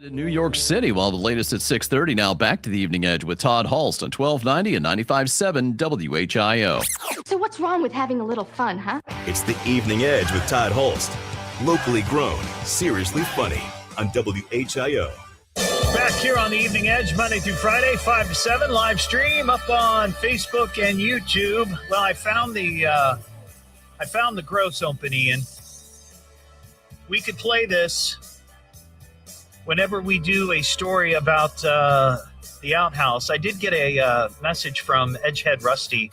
In New York City, while the latest at 6:30. Now back to the Evening Edge with Todd Hollst on 1290 and 95.7 WHIO. So what's wrong with having a little fun, huh? It's the Evening Edge with Todd Hollst. Locally grown, seriously funny on WHIO. Back here on the Evening Edge, Monday through Friday, 5 to 7, live stream up on Facebook and YouTube. Well, I found the gross open, Ian. We could play this whenever we do a story about the outhouse. I did get a message from Edgehead Rusty.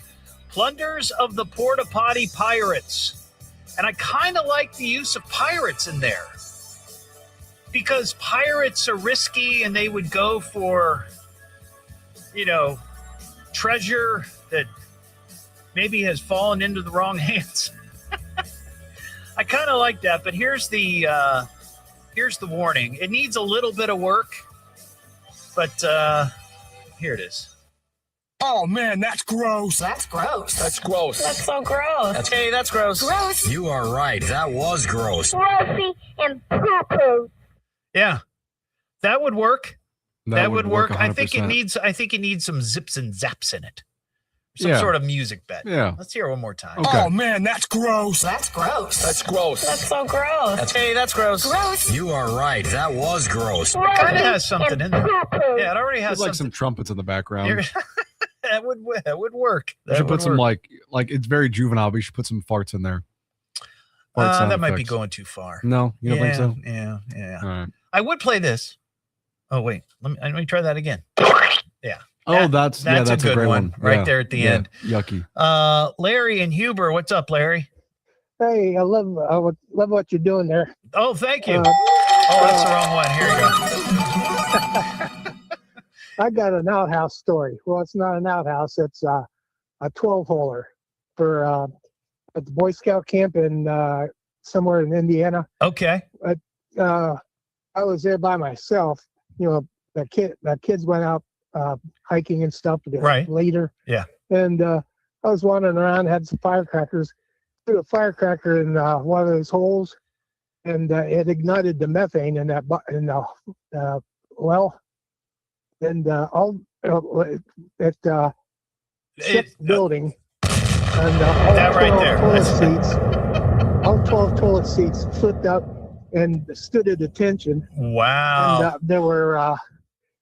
Plunders of the Port-A Potty Pirates. And I kind of like the use of pirates in there. Because pirates are risky and they would go for, treasure that maybe has fallen into the wrong hands. I kind of like that, but here's the warning. It needs a little bit of work, but here it is. Oh, man, that's gross. That's gross. That's gross. That's so gross. Hey, that's gross. Gross. You are right. That was gross. Grossy and poo-poo. Yeah, that would work. That would work. 100%. I think it needs some zips and zaps in it. Some sort of music bed. Yeah. Let's hear it one more time. Okay. Oh, man, that's gross. That's gross. That's gross. That's so gross. Hey, that's gross. Gross. You are right. That was gross. Kind of has something in there. Yeah, it already has There's like something. some trumpets in the background. That would work. You should put some like it's very juvenile, but you should put some farts in there. Fart sound That might be effects. going too far. No, you don't think so? Yeah. All right. I would play this. Oh wait, let me try that again. Yeah. Oh, that's a good great one right Yeah. there at the Yeah. end. Yucky. Larry and Huber, what's up, Larry? Hey, I love what you're doing there. Oh, thank you. That's the wrong one. Here you go. I got an outhouse story. Well, it's not an outhouse. It's a 12-holer for at the Boy Scout camp in somewhere in Indiana. Okay. I was there by myself. You know, the kids went out hiking and stuff later. Yeah. And I was wandering around, had some firecrackers, threw a firecracker in one of those holes, and it ignited the methane in that well. And all it shook the building, and all 12 toilet seats flipped up and stood at attention. Wow! And there were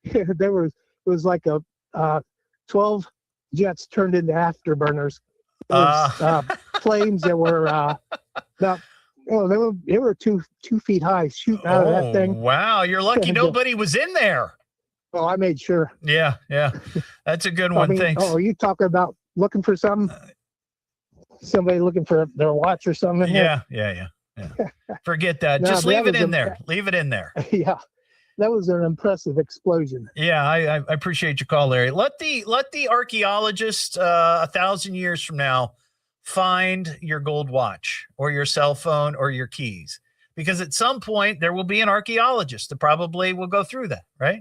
it was like 12 jets turned into afterburners. There was, flames that were about they were 2 feet high shooting out of that thing. Wow! You're lucky nobody was in there. Well, I made sure. Yeah. That's a good one. Thanks. Oh, are you talking about looking for something? Somebody looking for their watch or something? Yeah. Forget that. No, Just but leave that it was in there. Leave it in there. Yeah. That was an impressive explosion. Yeah, I appreciate your call, Larry. Let the archaeologist 1,000 years from now find your gold watch or your cell phone or your keys, because at some point there will be an archaeologist that probably will go through that, right?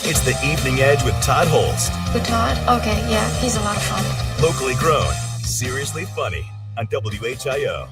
It's the Evening Edge with Todd Hollst. With Todd? Okay, yeah, he's a lot of fun. Locally grown, seriously funny on WHIO.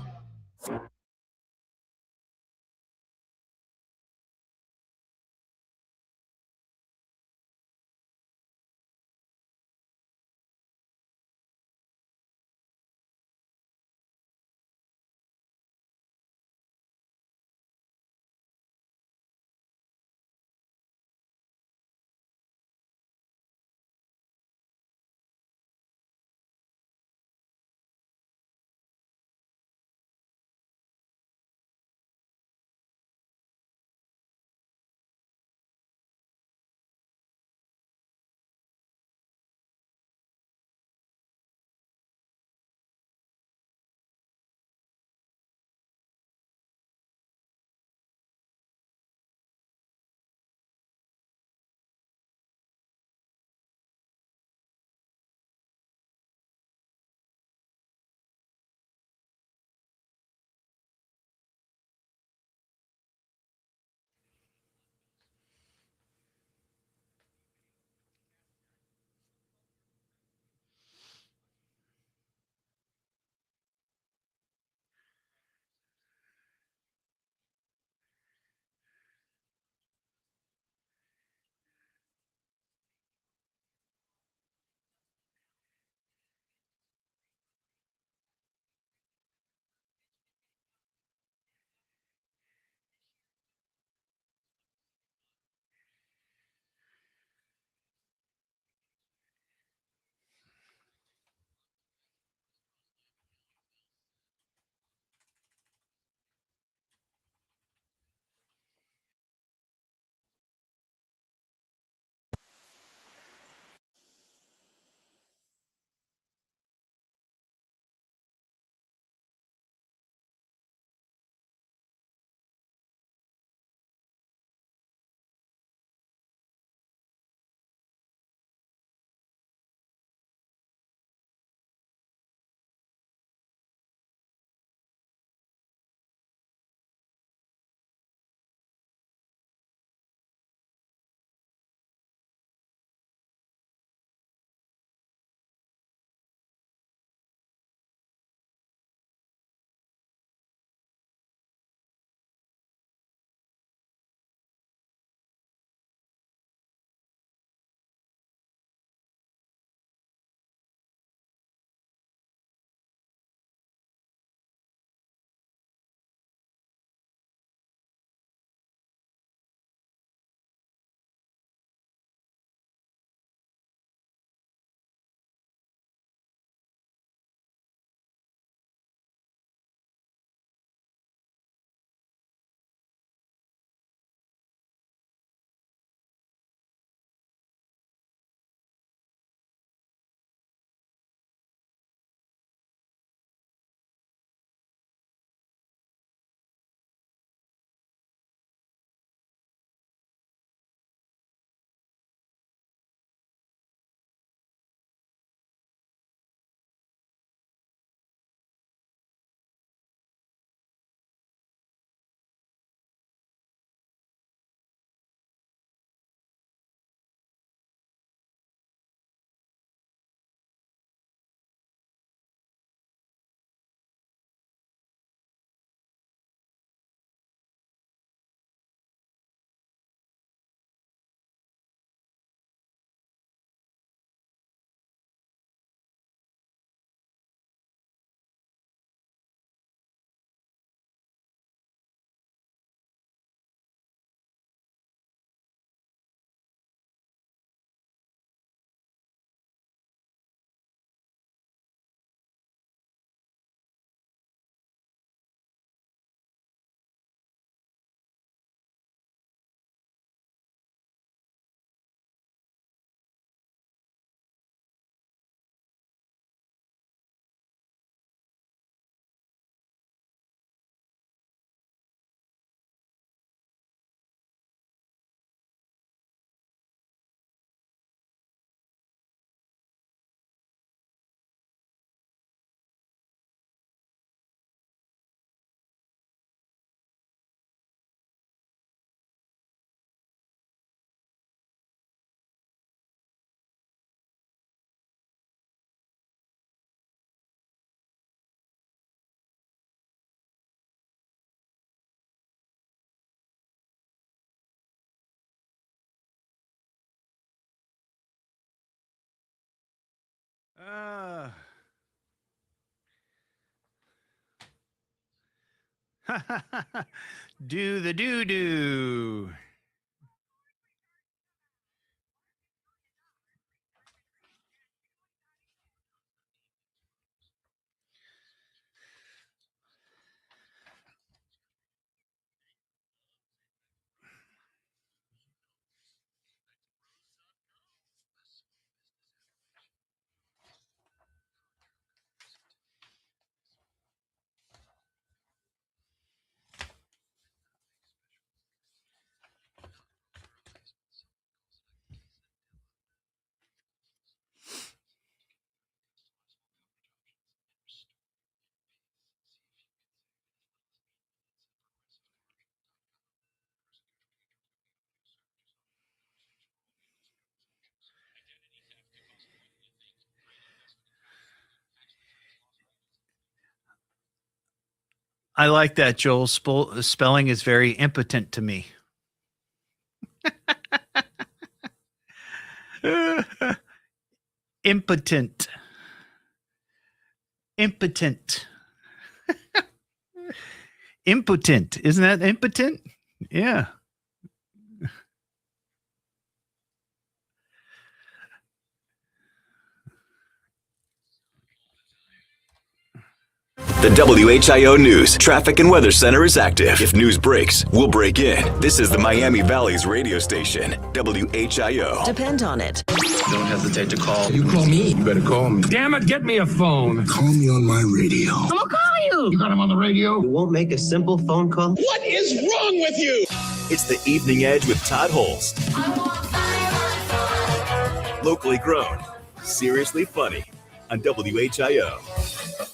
Do the doo-doo. I like that, Joel. Spelling is very impotent to me. Impotent. Impotent. Impotent. Isn't that impotent? Yeah. The WHIO News Traffic and Weather Center is active. If news breaks, we'll break in. This is the Miami Valley's radio station, WHIO. Depend on it. Don't hesitate to call. You call me. You better call me. Damn it, get me a phone. Call me on my radio. I'm gonna call you. You got him on the radio? You won't make a simple phone call? What is wrong with you? It's the Evening Edge with Todd Hollst. Locally grown, seriously funny on WHIO.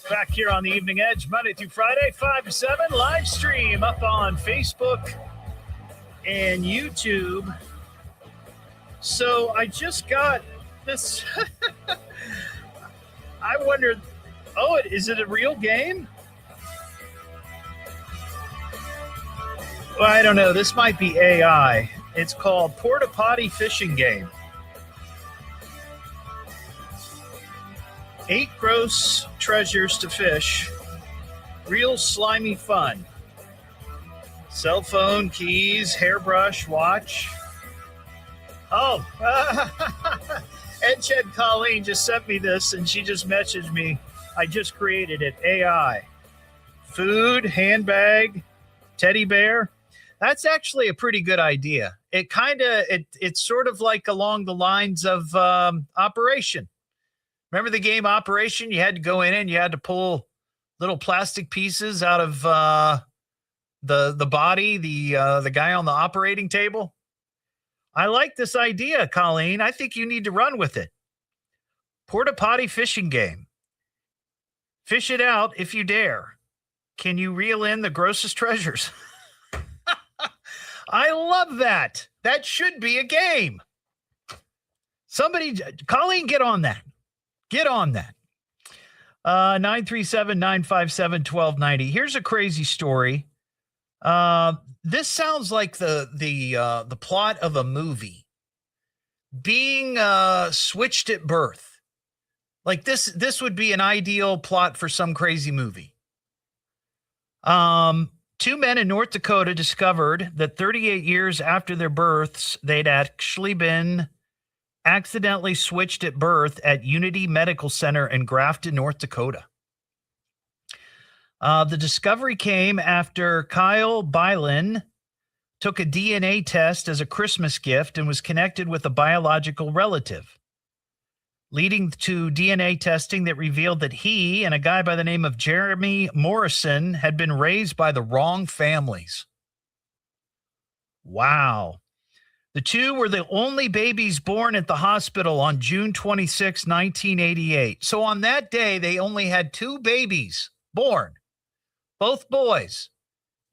Back here on the Evening Edge, Monday through Friday, 5 to 7, live stream up on Facebook and YouTube. So I just got this. I wondered, is it a real game? Well, I don't know. This might be AI. It's called Port-A Potty Fishing Game. 8 gross treasures to fish. Real slimy fun. Cell phone, keys, hairbrush, watch. Oh, Edched Colleen just sent me this, and she just messaged me. I just created it. AI. Food, handbag, teddy bear. That's actually a pretty good idea. It's sort of like along the lines of Operation. Remember the game Operation? You had to go in and you had to pull little plastic pieces out of the body, the guy on the operating table. I like this idea, Colleen. I think you need to run with it. Port-A Potty fishing game. Fish it out if you dare. Can you reel in the grossest treasures? I love that. That should be a game. Somebody, Colleen, get on that. Get on that. 937-957-1290. Here's a crazy story. This sounds like the plot of a movie. Being switched at birth. Like this would be an ideal plot for some crazy movie. 2 men in North Dakota discovered that 38 years after their births, they'd actually been accidentally switched at birth at Unity Medical Center in Grafton, North Dakota. The discovery came after Kyle Bylin took a DNA test as a Christmas gift and was connected with a biological relative, leading to DNA testing that revealed that he and a guy by the name of Jeremy Morrison had been raised by the wrong families. Wow. The two were the only babies born at the hospital on June 26, 1988. So on that day, they only had 2 babies born, both boys.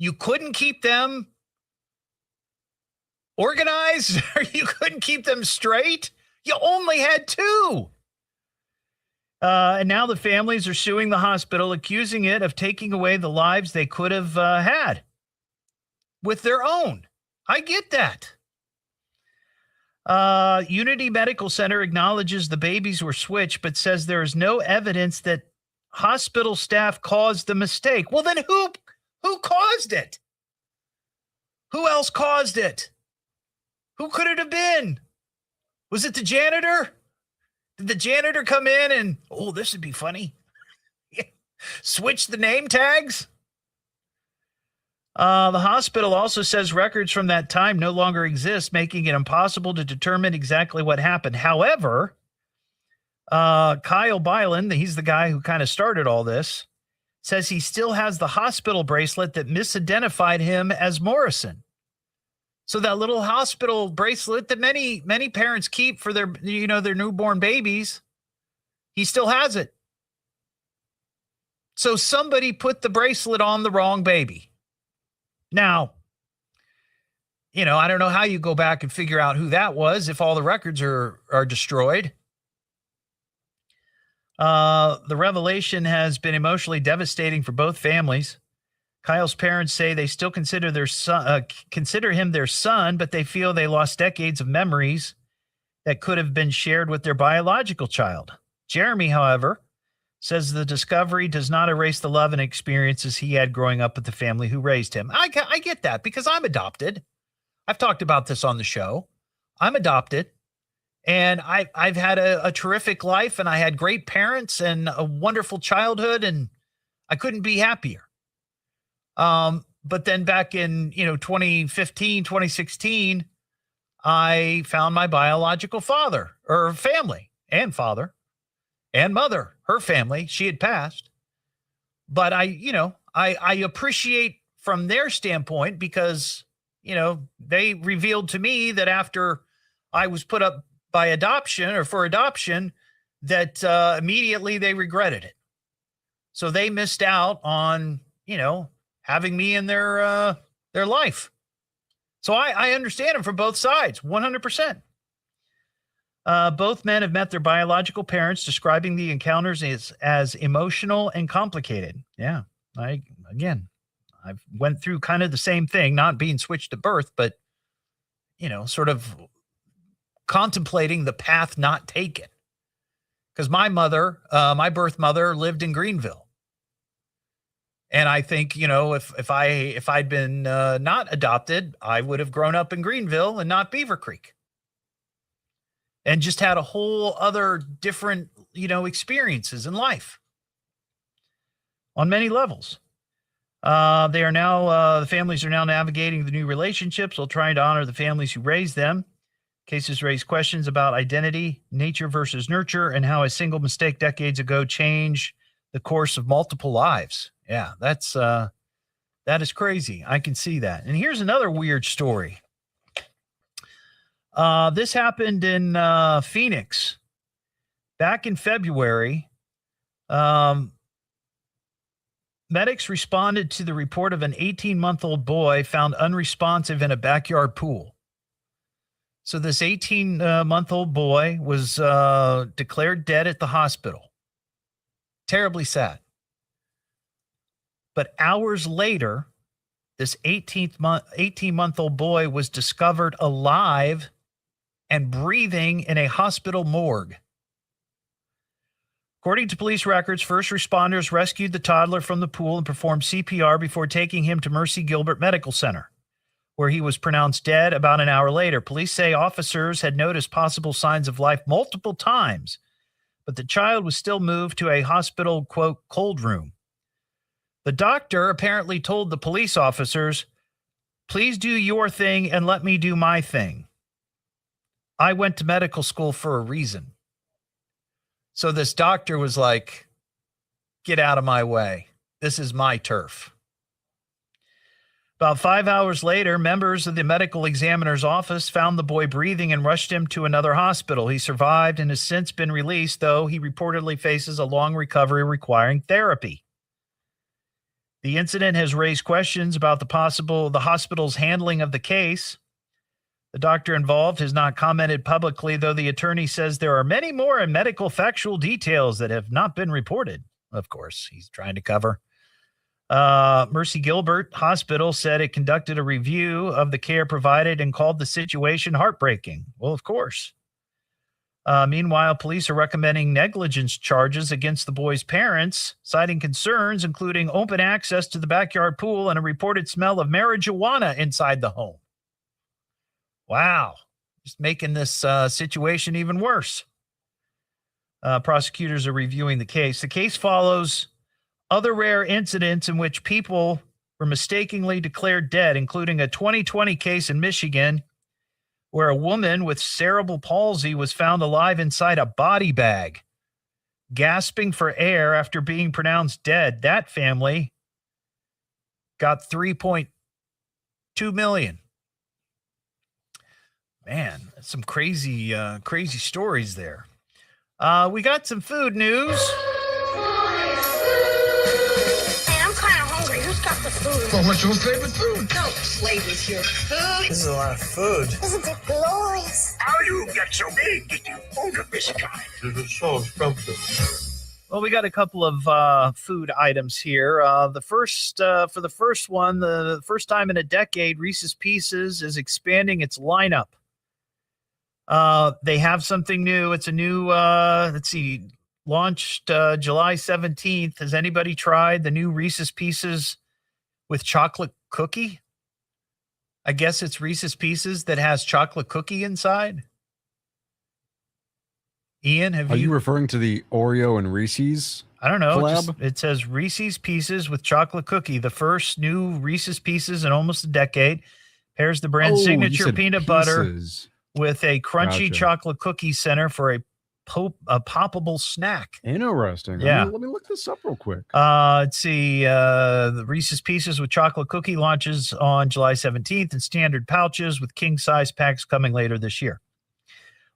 You couldn't keep them organized, or you couldn't keep them straight. You only had 2. And now the families are suing the hospital, accusing it of taking away the lives they could have had with their own. I get that. Unity Medical Center acknowledges the babies were switched, but says there is no evidence that hospital staff caused the mistake. Well, then Who caused it? Who else caused it? Who could it have been? Was it the janitor? Did the janitor come in and, oh, this would be funny, switch the name tags? The hospital also says records from that time no longer exist, making it impossible to determine exactly what happened. However, Kyle Byland, he's the guy who kind of started all this, says he still has the hospital bracelet that misidentified him as Morrison. So that little hospital bracelet that many parents keep for their newborn babies, he still has it. So somebody put the bracelet on the wrong baby. Now, I don't know how you go back and figure out who that was if all the records are destroyed. The revelation has been emotionally devastating for both families. Kyle's parents say they still consider him their son, but they feel they lost decades of memories that could have been shared with their biological child. Jeremy, however, says the discovery does not erase the love and experiences he had growing up with the family who raised him. I get that because I'm adopted. I've talked about this on the show. I'm adopted. And I've had a terrific life, and I had great parents and a wonderful childhood, and I couldn't be happier. But then back in 2015, 2016, I found my biological father or family and father and mother, her family. She had passed. But I appreciate from their standpoint because, they revealed to me that after I was put up by adoption or for adoption, that immediately they regretted it. So they missed out on, having me in their life. So I understand them from both sides, 100%. Both men have met their biological parents, describing the encounters as emotional and complicated. Yeah, I've went through kind of the same thing, not being switched at birth, but, sort of contemplating the path not taken. Because my mother, my birth mother, lived in Greenville. And I think, if I'd been not adopted, I would have grown up in Greenville and not Beaver Creek. And just had a whole other different, experiences in life on many levels. The families are now navigating the new relationships while trying to honor the families who raised them. Cases raise questions about identity, nature versus nurture, and how a single mistake decades ago changed the course of multiple lives. Yeah, that is crazy. I can see that. And here's another weird story. This happened in Phoenix back in February. Medics responded to the report of an 18-month-old boy found unresponsive in a backyard pool. So this 18-month-old boy was declared dead at the hospital. Terribly sad. But hours later, this 18-month-old boy was discovered alive and breathing in a hospital morgue. According to police records, first responders rescued the toddler from the pool and performed CPR before taking him to Mercy Gilbert Medical Center, where he was pronounced dead about an hour later. Police say officers had noticed possible signs of life multiple times, but the child was still moved to a hospital, quote, cold room. The doctor apparently told the police officers, "Please do your thing and let me do my thing. I went to medical school for a reason." So this doctor was like, "Get out of my way. This is my turf." About 5 hours later, members of the medical examiner's office found the boy breathing and rushed him to another hospital. He survived and has since been released, though he reportedly faces a long recovery requiring therapy. The incident has raised questions about the hospital's handling of the case. The doctor involved has not commented publicly, though the attorney says there are many more medical factual details that have not been reported. Of course, he's trying to cover. Mercy Gilbert Hospital said it conducted a review of the care provided and called the situation heartbreaking. Well, of course. Meanwhile, police are recommending negligence charges against the boy's parents, citing concerns including open access to the backyard pool and a reported smell of marijuana inside the home. Wow. Just making this situation even worse. Prosecutors are reviewing the case. The case follows other rare incidents in which people were mistakenly declared dead, including a 2020 case in Michigan where a woman with cerebral palsy was found alive inside a body bag, gasping for air after being pronounced dead. That family got $3.2 million. Man, some crazy stories there. We got some food news. Hey, I'm kind of hungry. Who's got the food? Well, what's your favorite food? No flavors your food. This is a lot of food. Isn't it glorious? How you get so big that you food of this kind? This is so scrumptious. Well, we got a couple of food items here. The first one, the first time in a decade, Reese's Pieces is expanding its lineup. They have something new. It's a new, launched July 17th. Has anybody tried the new Reese's Pieces with chocolate cookie? I guess it's Reese's Pieces that has chocolate cookie inside. Ian, Are you referring to the Oreo and Reese's? I don't know. Collab? It says Reese's Pieces with chocolate cookie. The first new Reese's Pieces in almost a decade. Pairs the brand's signature peanut butter with a crunchy chocolate cookie center for a poppable snack. Interesting. Yeah. Let me look this up real quick. Let's see. The Reese's Pieces with chocolate cookie launches on July 17th in standard pouches with king-size packs coming later this year.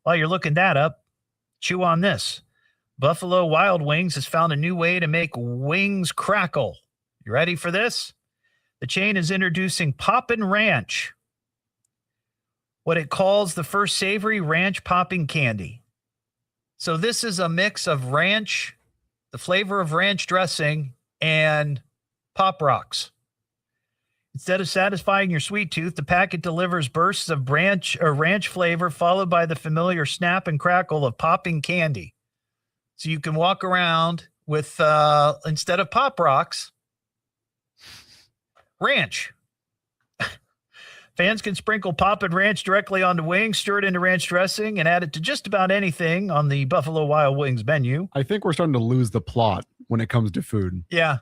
While you're looking that up, chew on this. Buffalo Wild Wings has found a new way to make wings crackle. You ready for this? The chain is introducing Poppin' Ranch, what it calls the first savory ranch popping candy. So this is a mix of ranch, the flavor of ranch dressing, and Pop Rocks. Instead of satisfying your sweet tooth, the packet delivers bursts of ranch flavor followed by the familiar snap and crackle of popping candy. So you can walk around with, instead of Pop Rocks, ranch. Fans can sprinkle Poppin' Ranch directly onto wings, stir it into ranch dressing, and add it to just about anything on the Buffalo Wild Wings menu. I think we're starting to lose the plot when it comes to food. Yeah.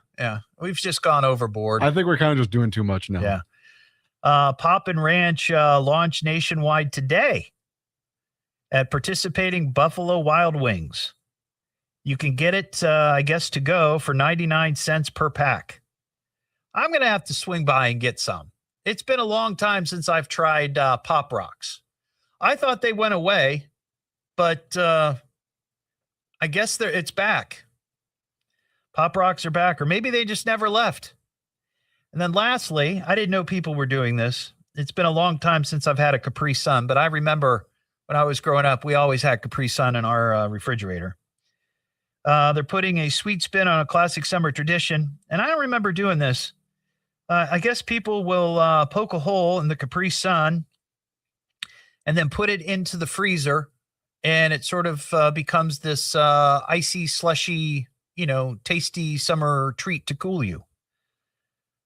We've just gone overboard. I think we're kind of just doing too much now. Yeah. Poppin' Ranch launched nationwide today at participating Buffalo Wild Wings. You can get it, I guess, to go for 99 cents per pack. I'm going to have to swing by and get some. It's been a long time since I've tried Pop Rocks. I thought they went away, but I guess it's back. Pop Rocks are back, or maybe they just never left. And then lastly, I didn't know people were doing this. It's been a long time since I've had a Capri Sun, but I remember when I was growing up, we always had Capri Sun in our refrigerator. They're putting a sweet spin on a classic summer tradition, and I don't remember doing this. I guess people will poke a hole in the Capri Sun and then put it into the freezer, and it sort of becomes this icy, slushy, tasty summer treat to cool you.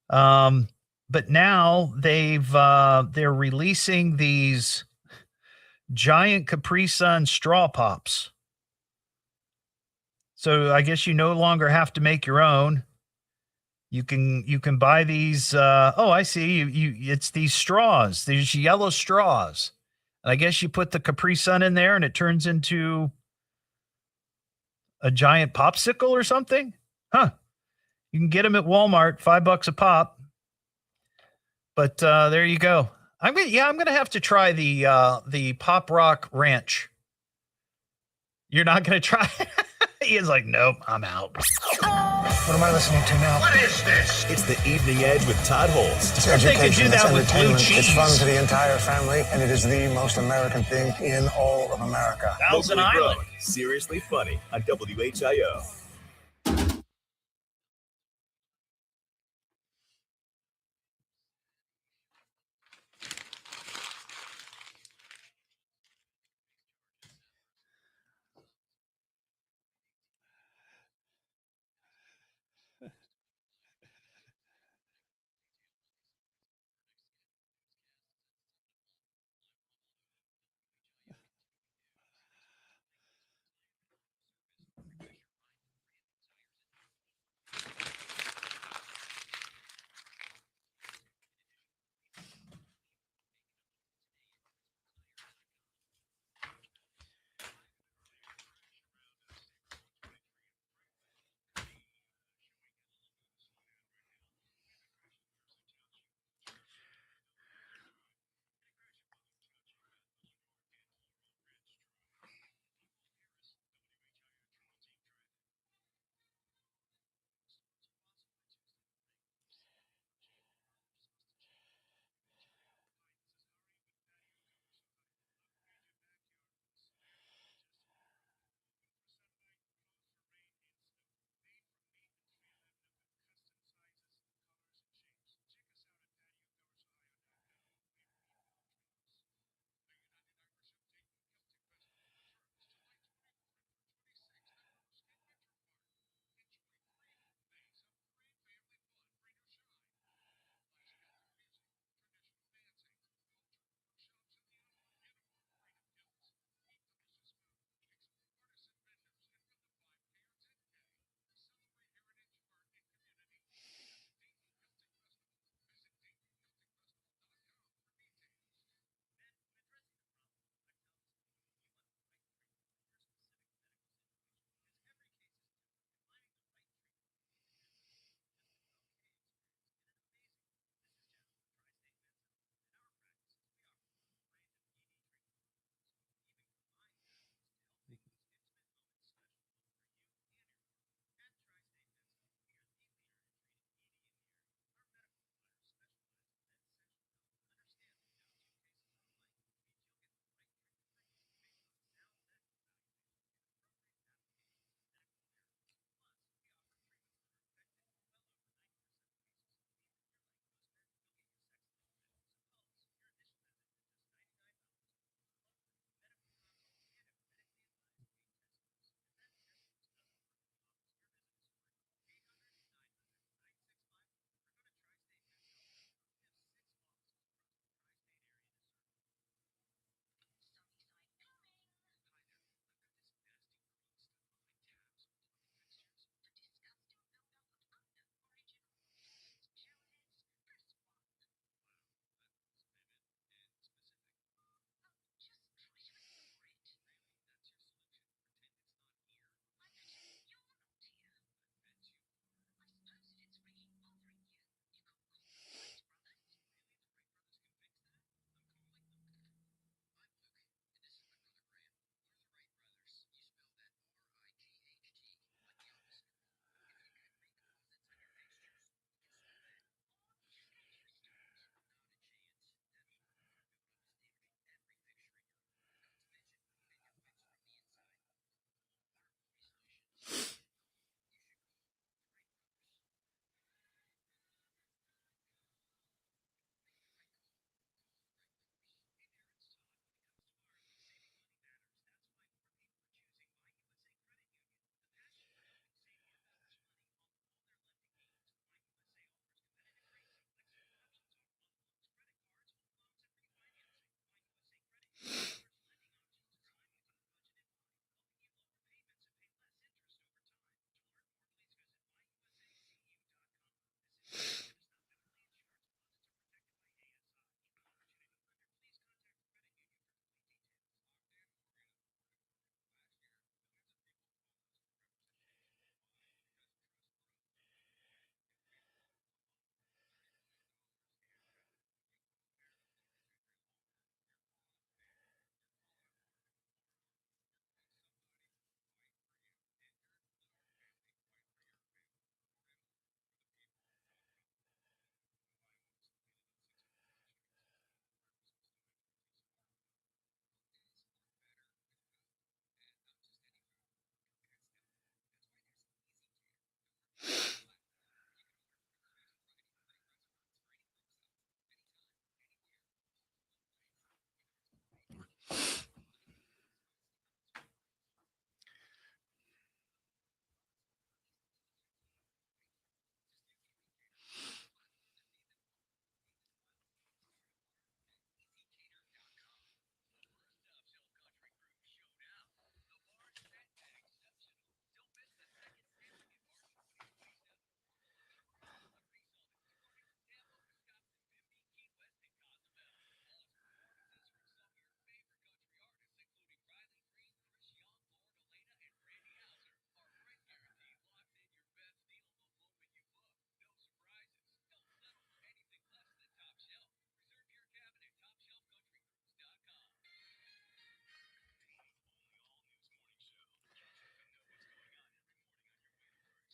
But now they're releasing these giant Capri Sun straw pops. So I guess you no longer have to make your own. You can buy these. I see. It's these straws. These yellow straws. And I guess you put the Capri Sun in there, and it turns into a giant popsicle or something. Huh? You can get them at Walmart, $5 a pop. But there you go. I'm gonna have to try the Pop Rock Ranch. You're not gonna try it? He is like, nope, I'm out. What am I listening to now? What is this? It's the Evening Edge with Todd Hollst. It's They could education, do that it's with blue entertainment, cheese. it's fun to the entire family, and it is the most American thing in all of America. Thousand Locally Island. grown, seriously funny on WHIO.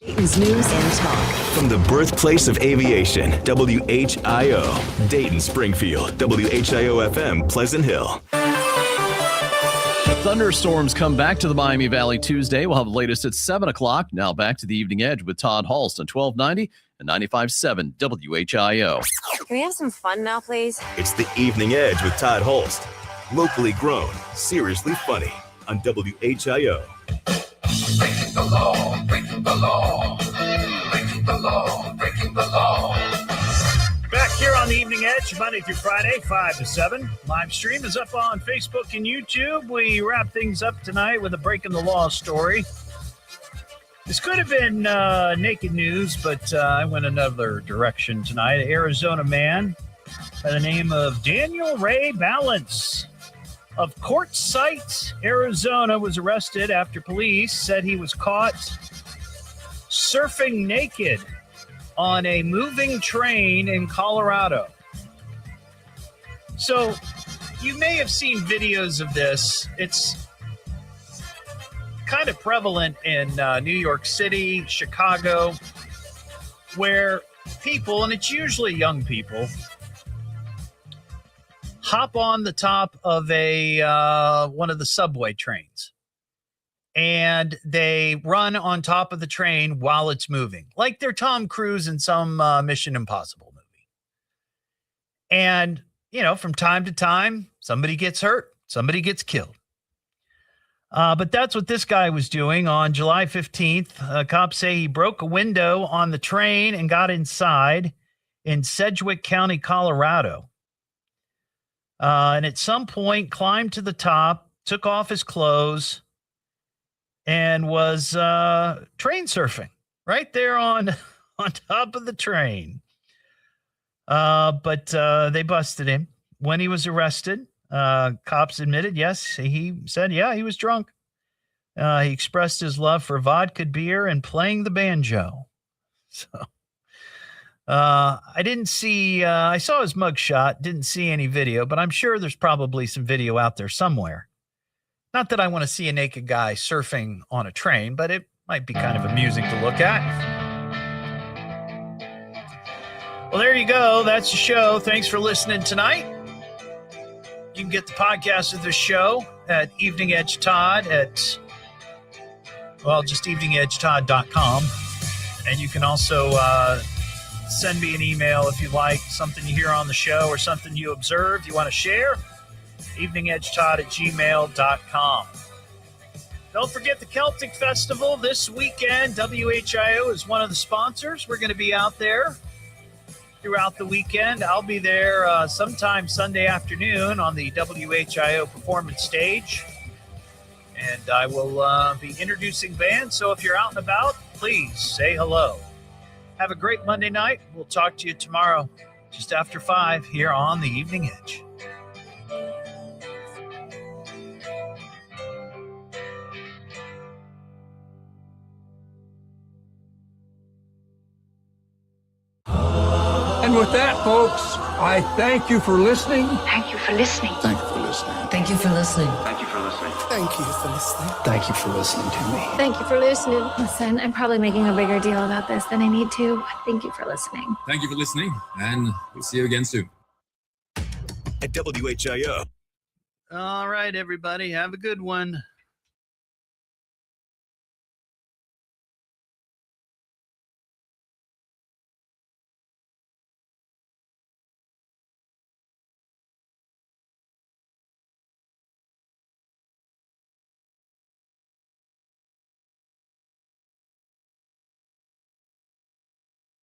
Dayton's news and talk. From the birthplace of aviation, WHIO, Dayton, Springfield, WHIO-FM, Pleasant Hill. Thunderstorms come back to the Miami Valley Tuesday. We'll have the latest at 7 o'clock. Now back to the Evening Edge with Todd Hollst on 1290 and 95.7 WHIO. Can we have some fun now, please? It's the Evening Edge with Todd Hollst. Locally grown, seriously funny on WHIO. Breaking the law, breaking the law, breaking the law, breaking the law. Back here on the Evening Edge, Monday through Friday, 5 to 7. Live stream is up on Facebook and YouTube. We wrap things up tonight with a Breaking the Law story. This could have been naked news, but I went another direction tonight. An Arizona man by the name of Daniel Ray Balance of Quartzsite, Arizona, was arrested after police said he was caught surfing naked on a moving train in Colorado. So you may have seen videos of this. It's kind of prevalent in New York City, Chicago, where people, and it's usually young people, hop on the top of one of the subway trains, and they run on top of the train while it's moving, like they're Tom Cruise in some Mission Impossible movie. And, you know, from time to time, somebody gets hurt, somebody gets killed. But that's what this guy was doing on July 15th. Cops say he broke a window on the train and got inside in Sedgwick County, Colorado. And at some point climbed to the top, took off his clothes, and was train surfing right there on top of the train. But they busted him. When he was arrested, cops admitted, yes, he said, yeah, he was drunk. He expressed his love for vodka, beer, and playing the banjo. So I didn't see, I saw his mugshot, didn't see any video, but I'm sure there's probably some video out there somewhere. Not that I want to see a naked guy surfing on a train, but it might be kind of amusing to look at. Well, there you go. That's the show. Thanks for listening tonight. You can get the podcast of the show at Evening Edge Todd at, well, just eveningedgetodd.com. And you can also send me an email if you like something you hear on the show or something you observed you want to share. eveningedgetodd@gmail.com. Don't forget the Celtic Festival this weekend. WHIO is one of the sponsors. We're going to be out there throughout the weekend. I'll be there sometime Sunday afternoon on the WHIO performance stage. And I will be introducing bands. So if you're out and about, please say hello. Have a great Monday night. We'll talk to you tomorrow just after 5 here on the Evening Edge. And with that, folks, I thank you for listening. Thank you for listening. Thank you for listening. Thank you for listening. Thank you for listening. Thank you for listening. Thank you for listening to me. Thank you for listening. Listen, I'm probably making a bigger deal about this than I need to. Thank you for listening. Thank you for listening, and we'll see you again soon. At WHIO. All right, everybody. Have a good one.